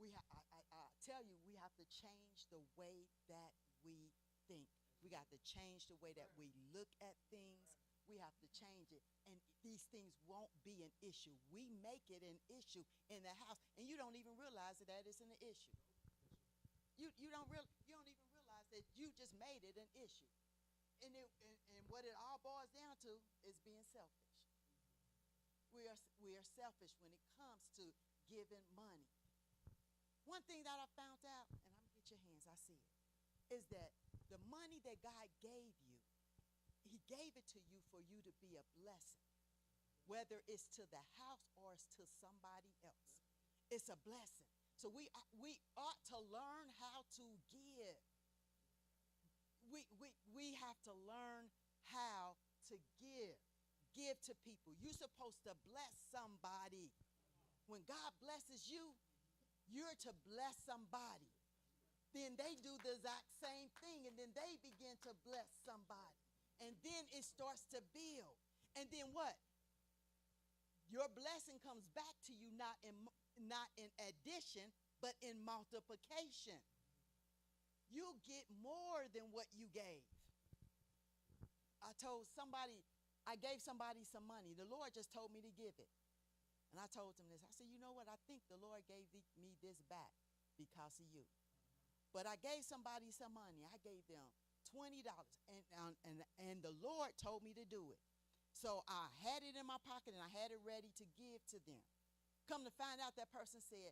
I tell you, we have to change the way that we think. We got to change the way that we look at things. We have to change it. And these things won't be an issue. We make it an issue in the house. And you don't even realize that it's an issue. You don't even realize that you just made it an issue. And what it all boils down to is being selfish. We are selfish when it comes to giving money. One thing that I found out, and I'm going to get your hands, I see it, is that the money that God gave you, he gave it to you for you to be a blessing, whether it's to the house or it's to somebody else. It's a blessing. So we ought to learn how to give. We have to learn how to give. Give to people. You're supposed to bless somebody. When God blesses you, you're to bless somebody. Then they do the exact same thing, and then they begin to bless somebody. And then it starts to build. And then what? Your blessing comes back to you not in addition, but in multiplication. You get more than what you gave. I gave somebody some money. The Lord just told me to give it. And I told him this. I said, you know what? I think the Lord gave me this back because of you. But I gave somebody some money. I gave them $20. And the Lord told me to do it. So I had it in my pocket and I had it ready to give to them. Come to find out, that person said,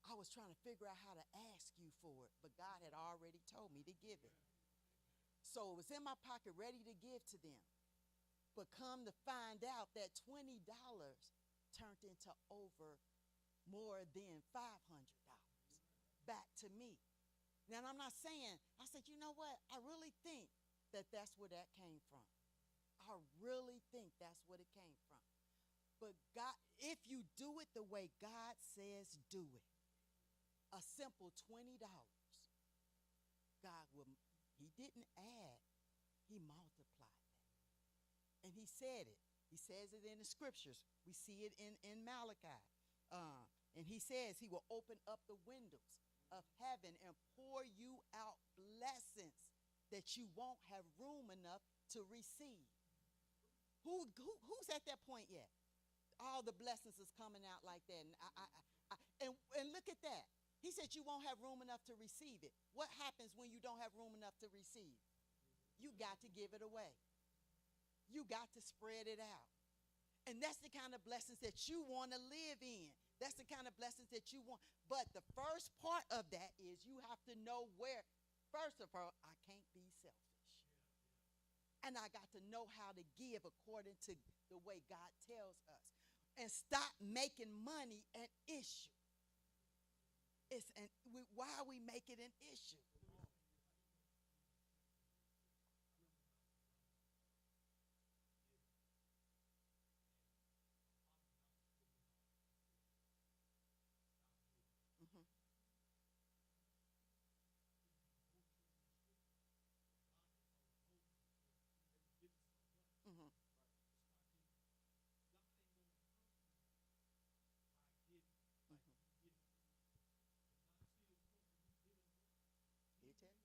I was trying to figure out how to ask you for it, but God had already told me to give it. So it was in my pocket ready to give to them. But come to find out that $20 turned into over more than $500 back to me. Now, I'm not saying, I said, you know what? I really think that that's where that came from. I really think that's what it came from. But God, if you do it the way God says do it, a simple $20, God will, he didn't add, he multiplied that. And he said it. He says it in the scriptures. We see it in Malachi. And he says he will open up the windows of heaven and pour you out blessings that you won't have room enough to receive. Who's at that point yet? All the blessings is coming out like that. And look at that. He said you won't have room enough to receive it. What happens when you don't have room enough to receive? You got to give it away. You got to spread it out. And that's the kind of blessings that you want to live in. That's the kind of blessings that you want. But the first part of that is you have to know where. First of all, I can't be selfish. And I got to know how to give according to the way God tells us. And stop making money an issue. Why we make it an issue? Mm-hmm. Mm-hmm. Mm-hmm. He tell you? He won't.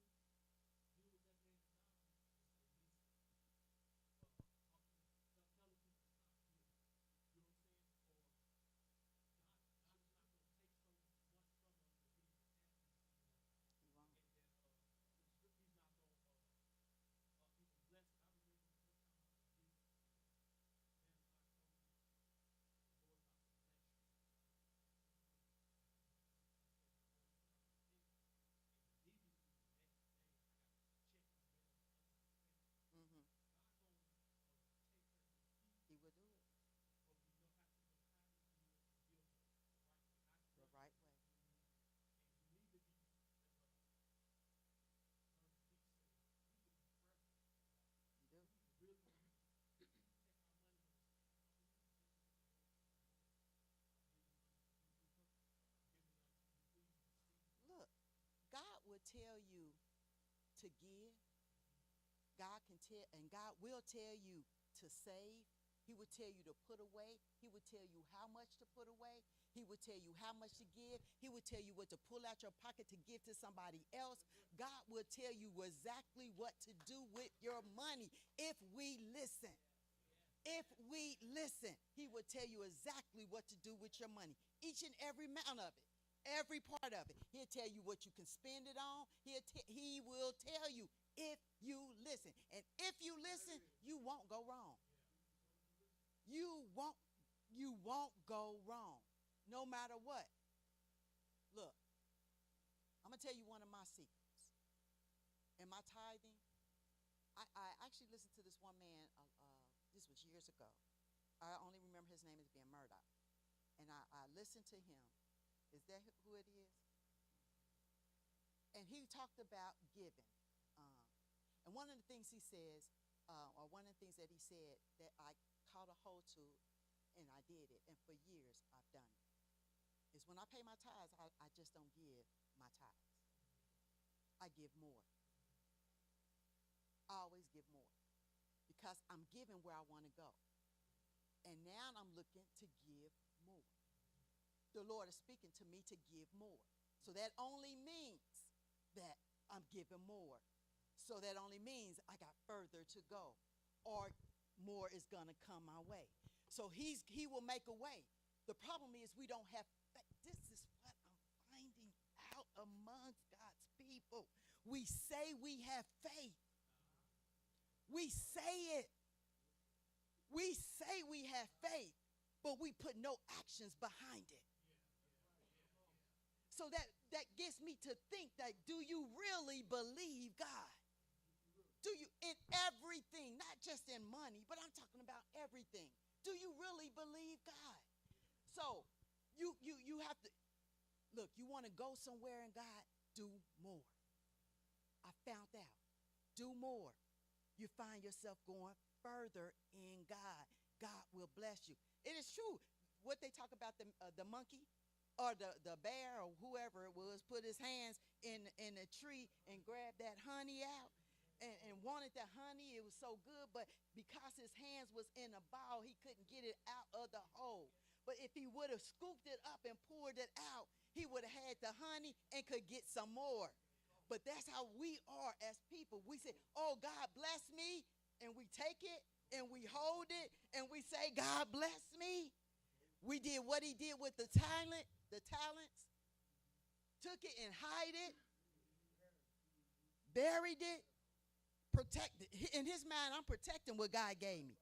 Mm-hmm. He will do it the right way. You do. Look, God will tell you to give. God can tell, and God will tell you to save. He will tell you to put away. He will tell you how much to put away. He will tell you how much to give. He will tell you what to pull out your pocket to give to somebody else. God will tell you exactly what to do with your money if we listen. If we listen, he will tell you exactly what to do with your money. Each and every amount of it. Every part of it. He'll tell you what you can spend it on. He will tell you if you listen. And if you listen, you won't go wrong. You won't go wrong. No matter what. Look, I'm going to tell you one of my secrets. In my tithing, I actually listened to this one man, this was years ago. I only remember his name as being Murdoch. And I listened to him. Is that who it is? And he talked about giving. And one of the things he says, or one of the things that he said that I caught a hold to, and I did it, and for years I've done it, is when I pay my tithes, I just don't give my tithes. I give more. I always give more because I'm giving where I want to go. And now I'm looking to give more. The Lord is speaking to me to give more. So that only means that I'm giving more. So that only means I got further to go, or more is going to come my way. So he will make a way. The problem is we don't have faith. This is what I'm finding out amongst God's people. We say we have faith. We say it. We say we have faith, but we put no actions behind it. So that gets me to think that, do you really believe God? Do you, in everything, not just in money, but I'm talking about everything. Do you really believe God? So you have to, look, you want to go somewhere in God, do more. I found out. Do more. You find yourself going further in God. God will bless you. It is true. What they talk about, the monkey or the bear or whoever it was put his hands in a tree and grabbed that honey out and wanted that honey. It was so good, but because his hands was in a ball, he couldn't get it out of the hole. But if he would have scooped it up and poured it out, he would have had the honey and could get some more. But that's how we are as people. We say, oh, God bless me, and we take it and we hold it and we say, God bless me. We did what he did with the talents, took it and hide it, buried it, protected. In his mind, I'm protecting what God gave me.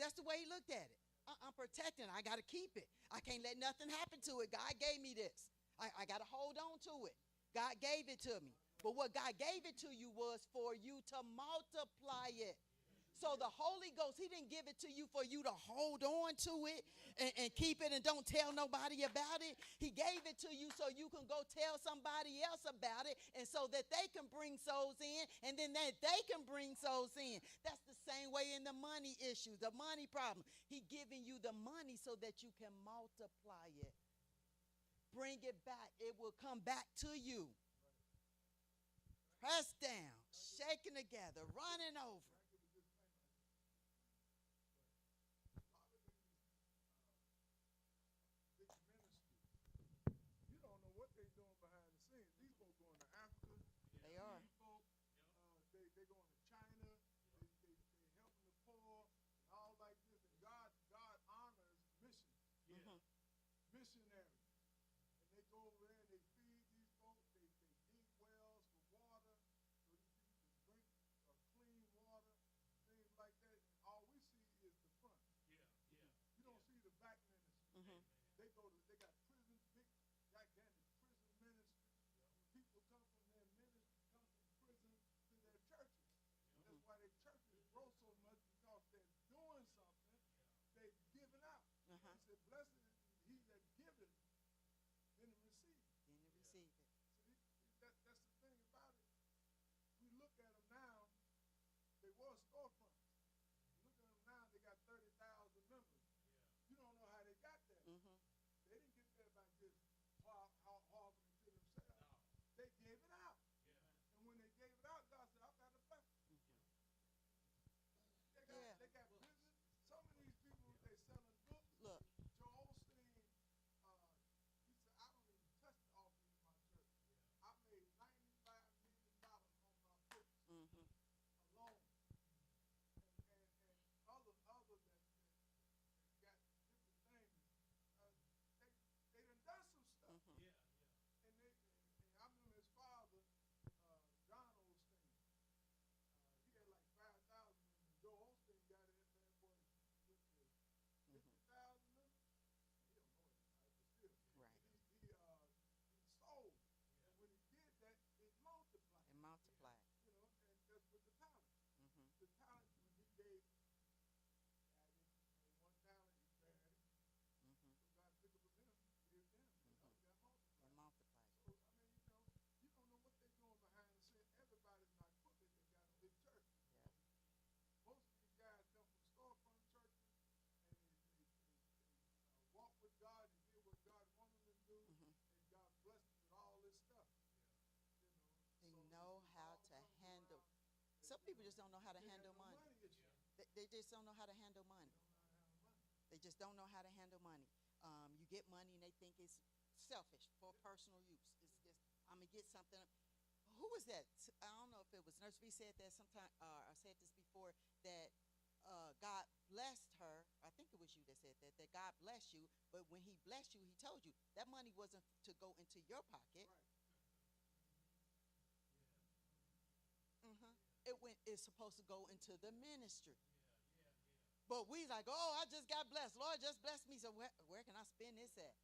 That's the way he looked at it. I'm protecting. I got to keep it. I can't let nothing happen to it. God gave me this. I got to hold on to it. God gave it to me. But what God gave it to you was for you to multiply it. So the Holy Ghost, he didn't give it to you for you to hold on to it and keep it and don't tell nobody about it. He gave it to you so you can go tell somebody else about it, and so that they can bring souls in, and then they can bring souls in. That's the same way in the money issue, the money problem. He giving you the money so that you can multiply it. Bring it back. It will come back to you. Pressed down, shaken together, running over. You don't know what they're doing behind the scenes. These folks going to Africa. They are. These folks, they going to China. They helping the poor and all like this. And God honors mission. Mm-hmm. Missionaries. And they go over there and they feed these folks. They dig wells for water so these people can drink clean water, things like that. And all we see is the front. You don't see the back ministry. Mm-hmm. They got prison, big, gigantic prison ministry. People come from their ministry, come from prison to their churches. And that's why their churches grow so much, because they're doing something, they're giving out. He said, blessed is he that giveth, then receive. Then you receive it. See, that's the thing about it. We look at them now, they were storefronts. Look at them now, they got 30,000 members. You don't know how they got there. Mm-hmm. They didn't get there by just harvesting it to themselves. No. They gave it out. And when they gave it out, God said, I've got to bless them. They got business. Some of these people, they selling books. Look. Joel Osteen, he said, I don't even touch the offering in my church. I made $95 million on my books alone. And others that got different things, they done some stuff. And I remember his father, John Osteen, he had like 5,000 members. Joe Osteen got it at that boy with 50,000 members. He don't know it, right? But still, Right. He sold. And when he did that, it multiplied. And multiplied. You know, and that's with the talent. Mm-hmm. The talent, when he gave one talent, he buried it. Mm-hmm. So God took it from him, gave them, and got multiplied. And multiplied. So, I mean, you don't know what they're doing behind the scenes. Everybody's not crooked that got a big church. Yeah. Most of these guys come from storefront churches, and they walk with God and did what God wanted them to do, and God blessed them with all this stuff. You know, They so know how to handle. Some people just don't know how to handle money. They just don't know how to handle money. They just don't know how to handle money. You get money and they think it's selfish for personal use. It's just, I'm going to get something. Who was that? I don't know if it was Nurse V said that sometime, I said this before, that God blessed her. I think it was you that said that God blessed you, but when he blessed you, he told you that money wasn't to go into your pocket. It's supposed to go into the ministry. But we like, oh, I just got blessed. Lord just blessed me. So where can I spend this at?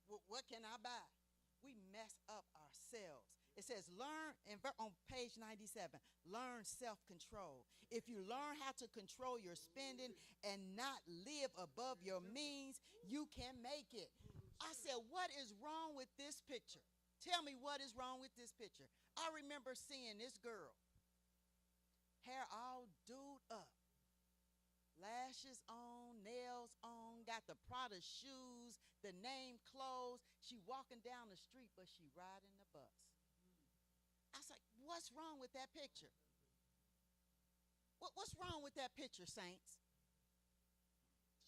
What can I buy? We mess up ourselves. It says learn, on page 97, learn self-control. If you learn how to control your spending and not live above your means, you can make it. I said, what is wrong with this picture? Tell me what is wrong with this picture. I remember seeing this girl, hair all dude up, lashes on, nails on, got the Prada shoes, the name clothes. She walking down the street, but she riding the bus. I was like, what's wrong with that picture? What's wrong with that picture, saints?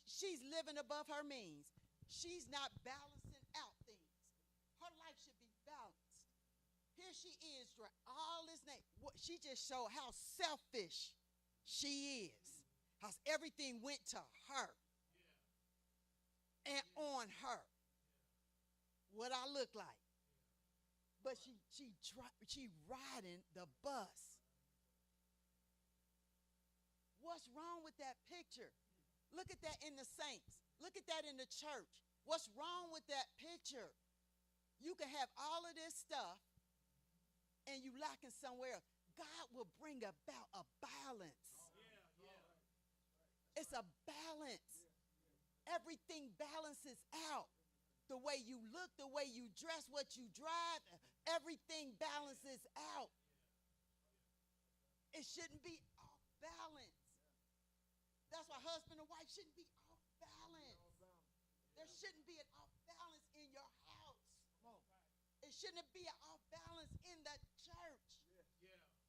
She's living above her means. She's not balancing out things. Her life should be balanced. Here she is, all this name. She just showed how selfish she is. How everything went to her and on her. What I look like. But she riding the bus. What's wrong with that picture? Look at that in the saints. Look at that in the church. What's wrong with that picture? You can have all of this stuff and you lacking somewhere else. God will bring about a balance. It's a balance. Everything balances out. The way you look, the way you dress, what you drive, everything balances out. It shouldn't be off balance. That's why husband and wife shouldn't be off balance. There shouldn't be an off balance in your house. It shouldn't be an off balance in the church.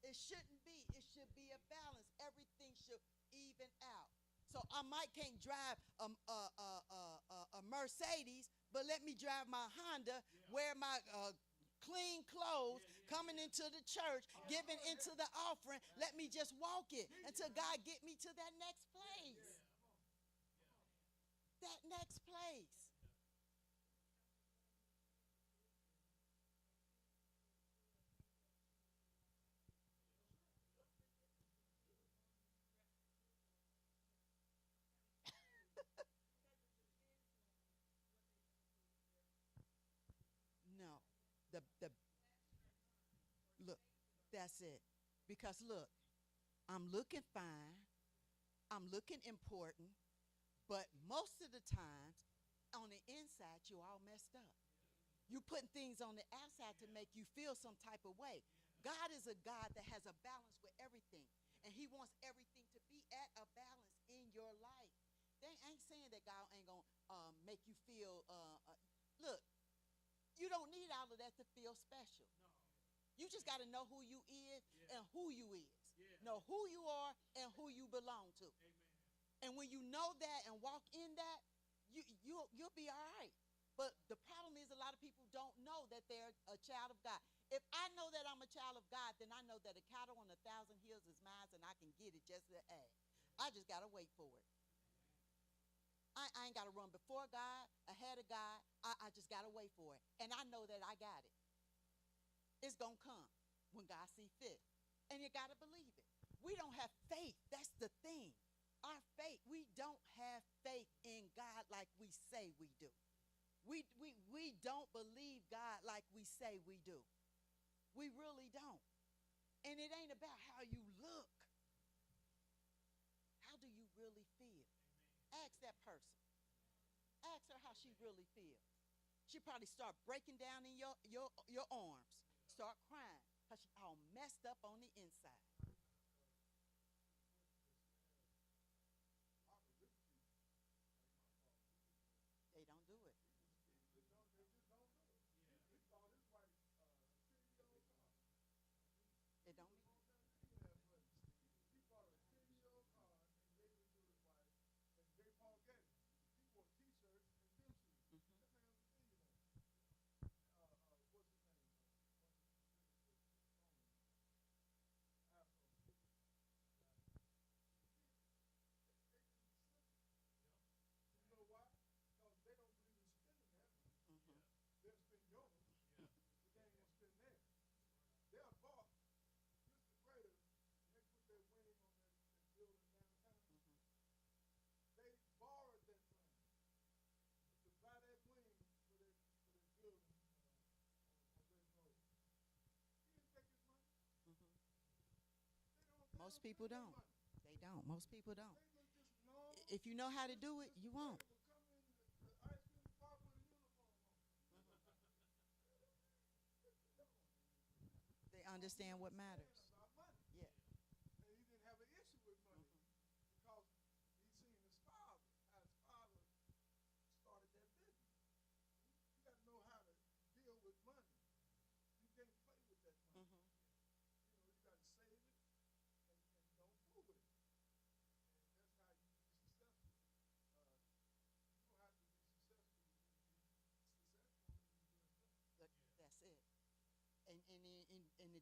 It shouldn't be. It should be a balance. Everything should even out. So I might can't drive a Mercedes, but let me drive my Honda, wear my clean clothes, coming into the church, giving into the offering. Let me just walk it until God get me to that next place. That next place. No, the look, that's it. Because look, I'm looking fine, I'm looking important, but most of the times on the inside you're all messed up. You putting things on the outside to make you feel some type of way. God is a God that has a balance with everything, and He wants everything to be at a balance in your life. They ain't saying that God ain't gonna make you feel. Look, you don't need all of that to feel special. You just got to know who you is and who you is. Know who you are and who you belong to. And when you know that and walk in that, you'll be all right. But the problem is a lot of people don't know that they're a child of God. If I know that I'm a child of God, then I know that a cattle on 1,000 hills is mine and I can get it just to add. I just got to wait for it. I ain't got to run before God, ahead of God. I just got to wait for it. And I know that I got it. It's going to come when God see fit. And you got to believe it. We don't have faith. That's the thing. Our faith, we don't have faith in God like we say we do. We don't believe God like we say we do. We really don't. And it ain't about how you look. How do you really feel? Ask that person. Ask her how she really feels. She probably start breaking down in your arms. Start crying because she's all messed up on the inside. They don't do it. It don't mean most people don't. They don't. Most people don't. If you know how to do it, you won't. They understand what matters. Yeah.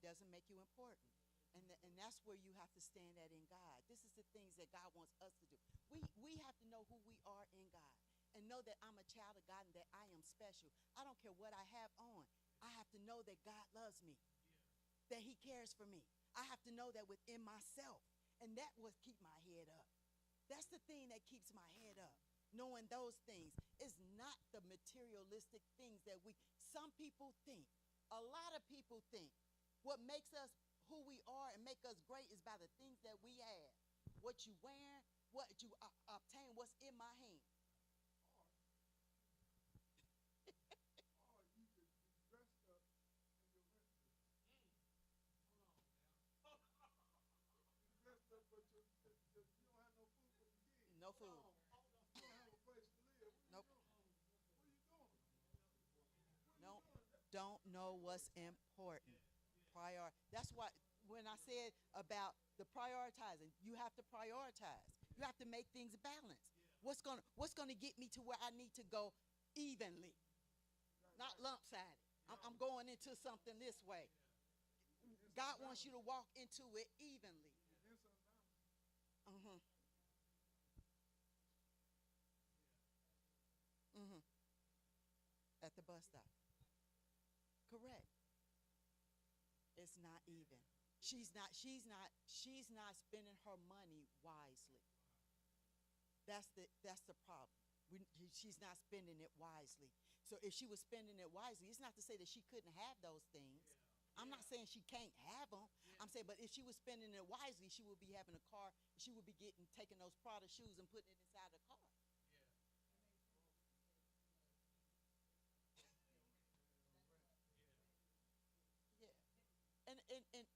doesn't make you important. And that's where you have to stand at in God. This is the things that God wants us to do. We have to know who we are in God and know that I'm a child of God and that I am special. I don't care what I have on. I have to know that God loves me, that he cares for me. I have to know that within myself. And that will keep my head up. That's the thing that keeps my head up. Knowing those things is not the materialistic things that some people think, a lot of people think what makes us who we are and make us great is by the things that we have, what you wear, what you obtain, what's in my hand. Or you could be dressed up in your rent. Dressed up, but you don't have no food for your kids. No food. You don't have a place to live. Nope. What are you doing? No, don't know what's important. That's why when I said about the prioritizing, you have to prioritize. You have to make things balanced. What's gonna get me to where I need to go evenly, not lump-sided. I'm going into something this way. God wants you to walk into it evenly. Mm-hmm. Mm-hmm. At the bus stop. Correct. It's not even. She's not spending her money wisely. That's the problem. She's not spending it wisely. So if she was spending it wisely, it's not to say that she couldn't have those things. I'm not saying she can't have them. I'm saying, but if she was spending it wisely, she would be having a car. She would be taking those Prada shoes and putting it inside the car. Yeah.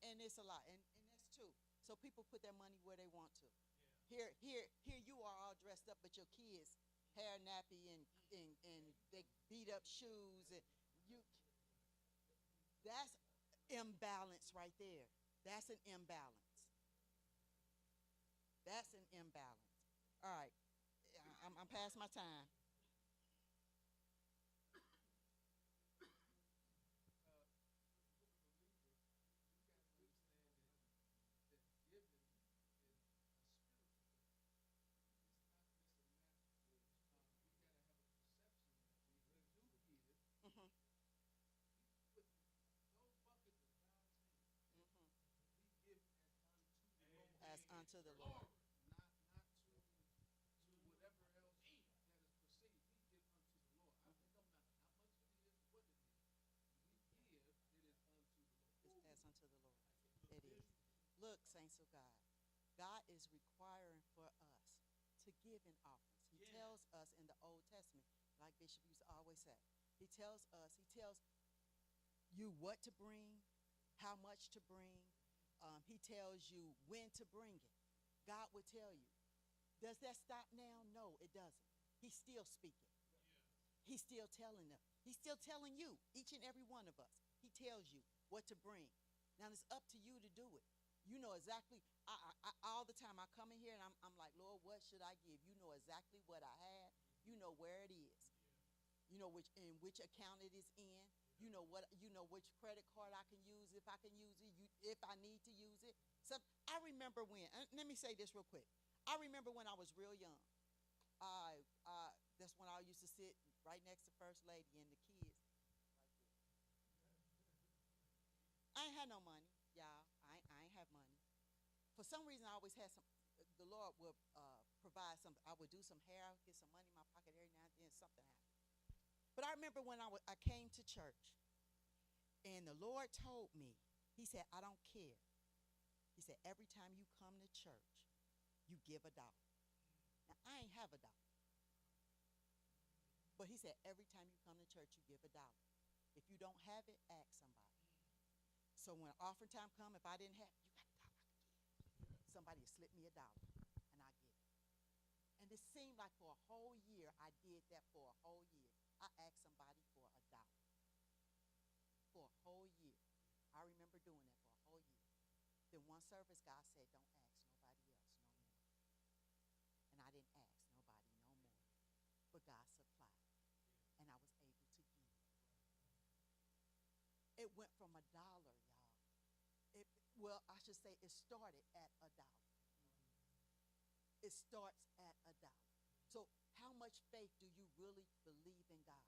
And it's a lot. And that's true. So people put their money where they want to. Here you are all dressed up, but your kids hair nappy and they beat up shoes and you that's imbalance right there. That's an imbalance. That's an imbalance. All right. I'm past my time. Mm-hmm. Mm-hmm. As unto the Lord. It's as unto the Lord. It is. Look, saints of God, God is requiring for us to give in offerings. He tells us in the Old Testament, like Bishop used to always say, he tells you what to bring, how much to bring. He tells you when to bring it. God would tell you. Does that stop now? No, it doesn't. He's still speaking. He's still telling them. He's still telling you, each and every one of us. He tells you what to bring. Now it's up to you to do it. You know exactly. All the time I come in here and I'm like, Lord, what should I give? You know exactly what I have. You know where it is. You know which account it is in. You know which credit card I can use if I can use it. If I need to use it. So I remember when. Let me say this real quick. I remember when I was real young. That's when I used to sit right next to First Lady and the kids. I ain't had no money, y'all. I ain't have money. For some reason, I always had some. The Lord would provide some. I would do some hair, get some money in my pocket every now and then. Something happened. But I remember when I came to church, and the Lord told me, He said, I don't care. He said, every time you come to church, you give $1. Now I ain't have $1. But he said, every time you come to church, you give $1. If you don't have it, ask somebody. So when offering time come, if I didn't have, you got $1 I could give. Somebody would slip me $1, and I give it. And it seemed like for a whole year, I did that for a whole year. I asked somebody for $1 for a whole year. I remember doing that for a whole year. Then one service, God said, don't ask nobody else no more. And I didn't ask nobody no more. But God supplied. And I was able to give. It went from $1, y'all, It, well, I should say it started at $1. It starts at $1. So how much faith do you really believe in God?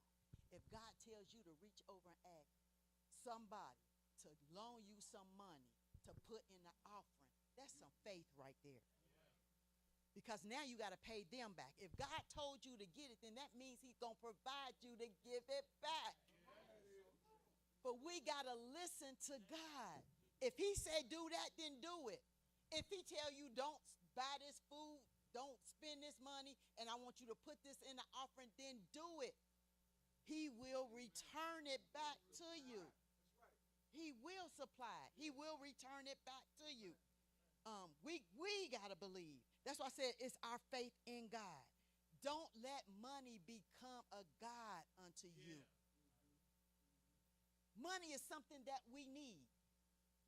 If God tells you to reach over and ask somebody to loan you some money to put in the offering, that's some faith right there. Because now you got to pay them back. If God told you to get it, then that means he's going to provide you to give it back. But we got to listen to God. If he said do that, then do it. If he tell you don't buy this food, don't spend this money, and I want you to put this in the offering, then do it. He will return it back to you. He will supply it. He will return it back to you. We got to believe. That's why I said it's our faith in God. Don't let money become a god unto you. Money is something that we need.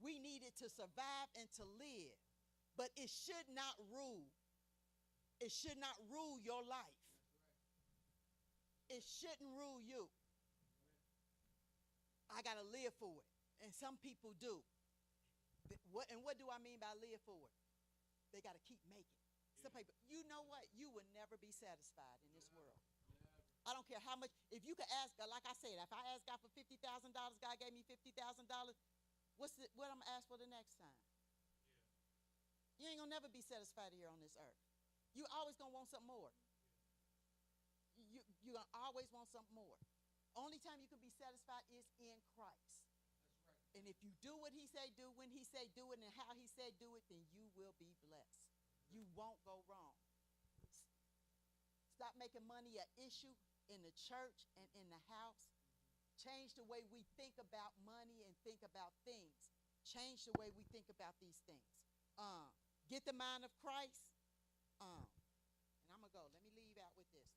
We need it to survive and to live. But it should not rule. It should not rule your life. It shouldn't rule you. I got to live for it. And some people do. What do I mean by live for it? They got to keep making. Some people, you know what? You will never be satisfied in this world. I don't care how much. If you could ask God, like I said, if I ask God for $50,000, God gave me $50,000, what I'm going to ask for the next time? You ain't going to never be satisfied here on this earth. You always going to want something more. You're going to always want something more. Only time you can be satisfied is in Christ. And if you do what he say do, when he say do it, and how he said do it, then you will be blessed. You won't go wrong. Stop making money an issue in the church and in the house. Change the way we think about money and think about things. Change the way we think about these things. Get the mind of Christ. And I'm going to go. Let me leave out with this.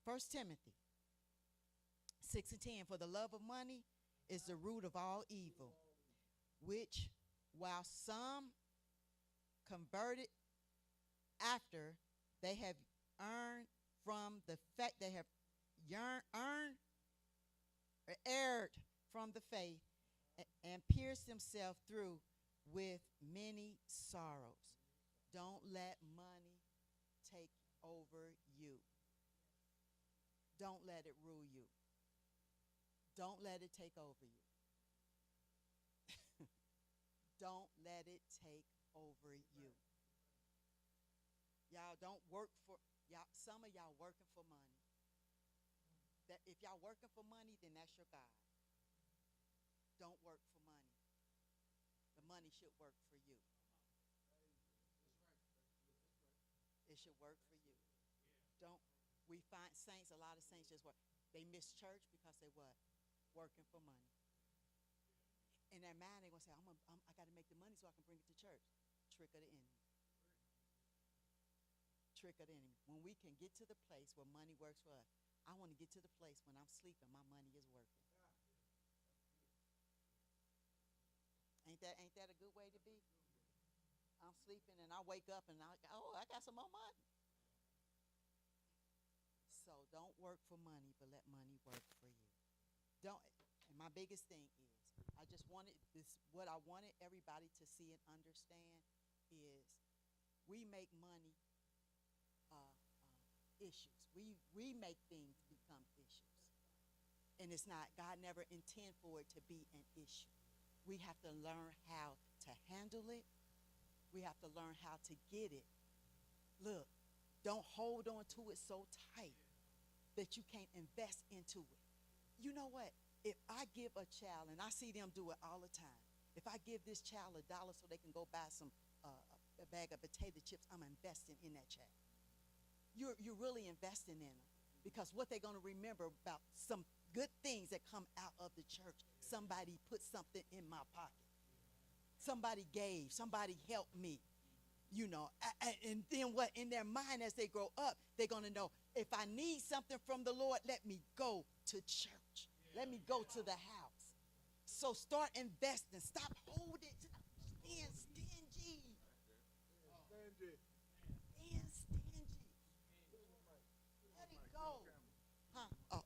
First Timothy 6:10, for the love of money is the root of all evil, which while some converted after they have earned from the fact they have earned or erred from the faith and pierced themselves through with many sorrows. Don't let money take over you. Don't let it rule you. Don't let it take over you. Don't let it take over you. Y'all don't work for y'all. Some of y'all working for money. That if y'all working for money, then that's your God. Don't work for money. The money should work for you. It should work for you. Don't. We find saints, a lot of saints just work. They miss church because they what? Working for money. In their mind, they're going to say, I got to make the money so I can bring it to church. Trick of the enemy. Trick of the enemy. When we can get to the place where money works for us, I want to get to the place when I'm sleeping, my money is working. Ain't that a good way to be? I'm sleeping and I wake up and I got some more money. So don't work for money, but let money work for you. Don't. And my biggest thing is, I just wanted this. What I wanted everybody to see and understand is, we make money issues. We make things become issues, and it's not. God never intended for it to be an issue. We have to learn how to handle it. We have to learn how to get it. Look, don't hold on to it so tight that you can't invest into it. You know what? If I give a child, and I see them do it all the time, if I give this child $1 so they can go buy some a bag of potato chips, I'm investing in that child. You're really investing in them, because what they're going to remember about some good things that come out of the church. Somebody put something in my pocket. Somebody gave. Somebody helped me. You know, and then what? In their mind, as they grow up, they're going to know, if I need something from the Lord, let me go to church. Let me go to the house. So So start investing. Stop holding. Being stingy. Stingy. Being stingy. Let it go. Huh? Oh.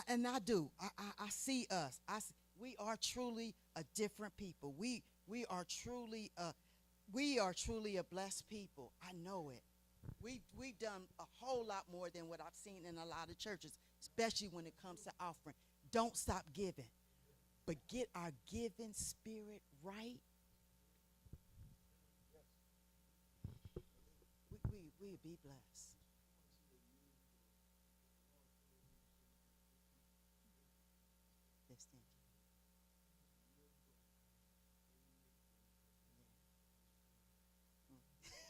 And I do. I see us. We are truly a different people. We are truly a blessed people. I know it. We've done a whole lot more than what I've seen in a lot of churches, especially when it comes to offering. Don't stop giving, but get our giving spirit right. We'll be blessed. They're stingy.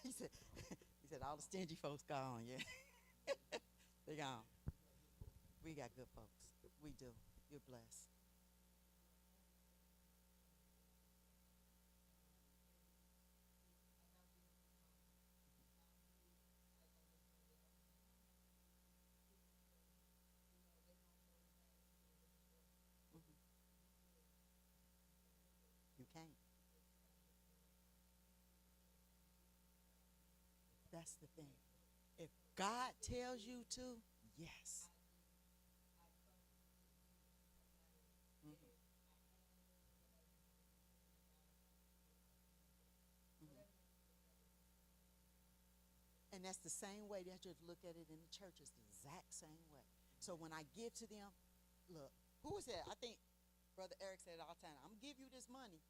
he said, he said all the stingy folks gone. Yeah, they gone. We got good folks. We do. You're blessed. Hmm. You can't. That's the thing. If God tells you to, yes. Hmm. Hmm. And that's the same way that you look at it in the church. It's the exact same way. So when I give to them, look, who was that? I think Brother Eric said it all the time. I'm gonna give you this money,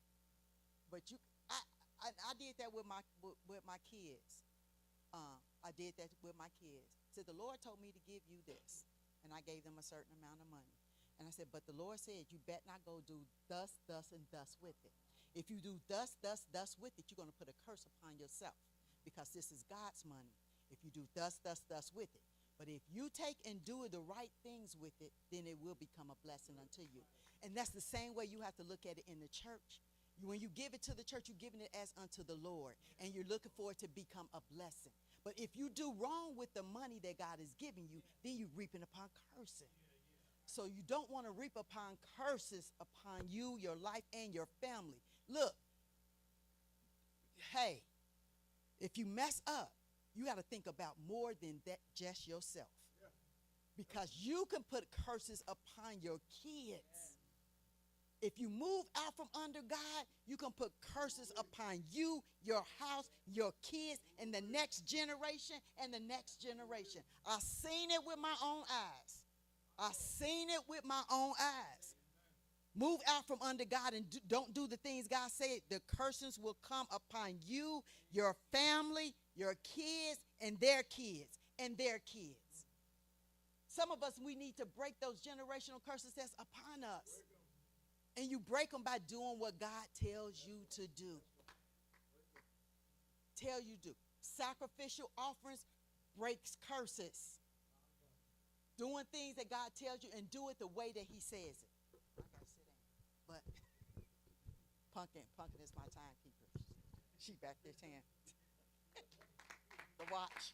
but I did that with my kids. I did that with my kids. Said the Lord told me to give you this, and I gave them a certain amount of money. And I said, but the Lord said you bet not go do thus, thus, and thus with it. If you do thus, thus, thus with it, you're going to put a curse upon yourself because this is God's money. If you do thus, thus, thus with it. But if you take and do the right things with it, then it will become a blessing unto you. And that's the same way you have to look at it in the church. When you give it to the church, you're giving it as unto the Lord, and you're looking for it to become a blessing. But if you do wrong with the money that God is giving you, then you're reaping upon cursing. So you don't want to reap upon curses upon you, your life, and your family. Look, hey, if you mess up, you got to think about more than that, just yourself. Because you can put curses upon your kids. If you move out from under God, you can put curses upon you, your house, your kids, and the next generation and the next generation. I've seen it with my own eyes. I've seen it with my own eyes. Move out from under God and don't do the things God said. The curses will come upon you, your family, your kids, and their kids, and their kids. Some of us, we need to break those generational curses that's upon us. And you break them by doing what God tells you to do. Tell you to do. Sacrificial offerings breaks curses. Doing things that God tells you and do it the way that he says it. I gotta sit down. But Pumpkin is my timekeeper. She back there saying the watch.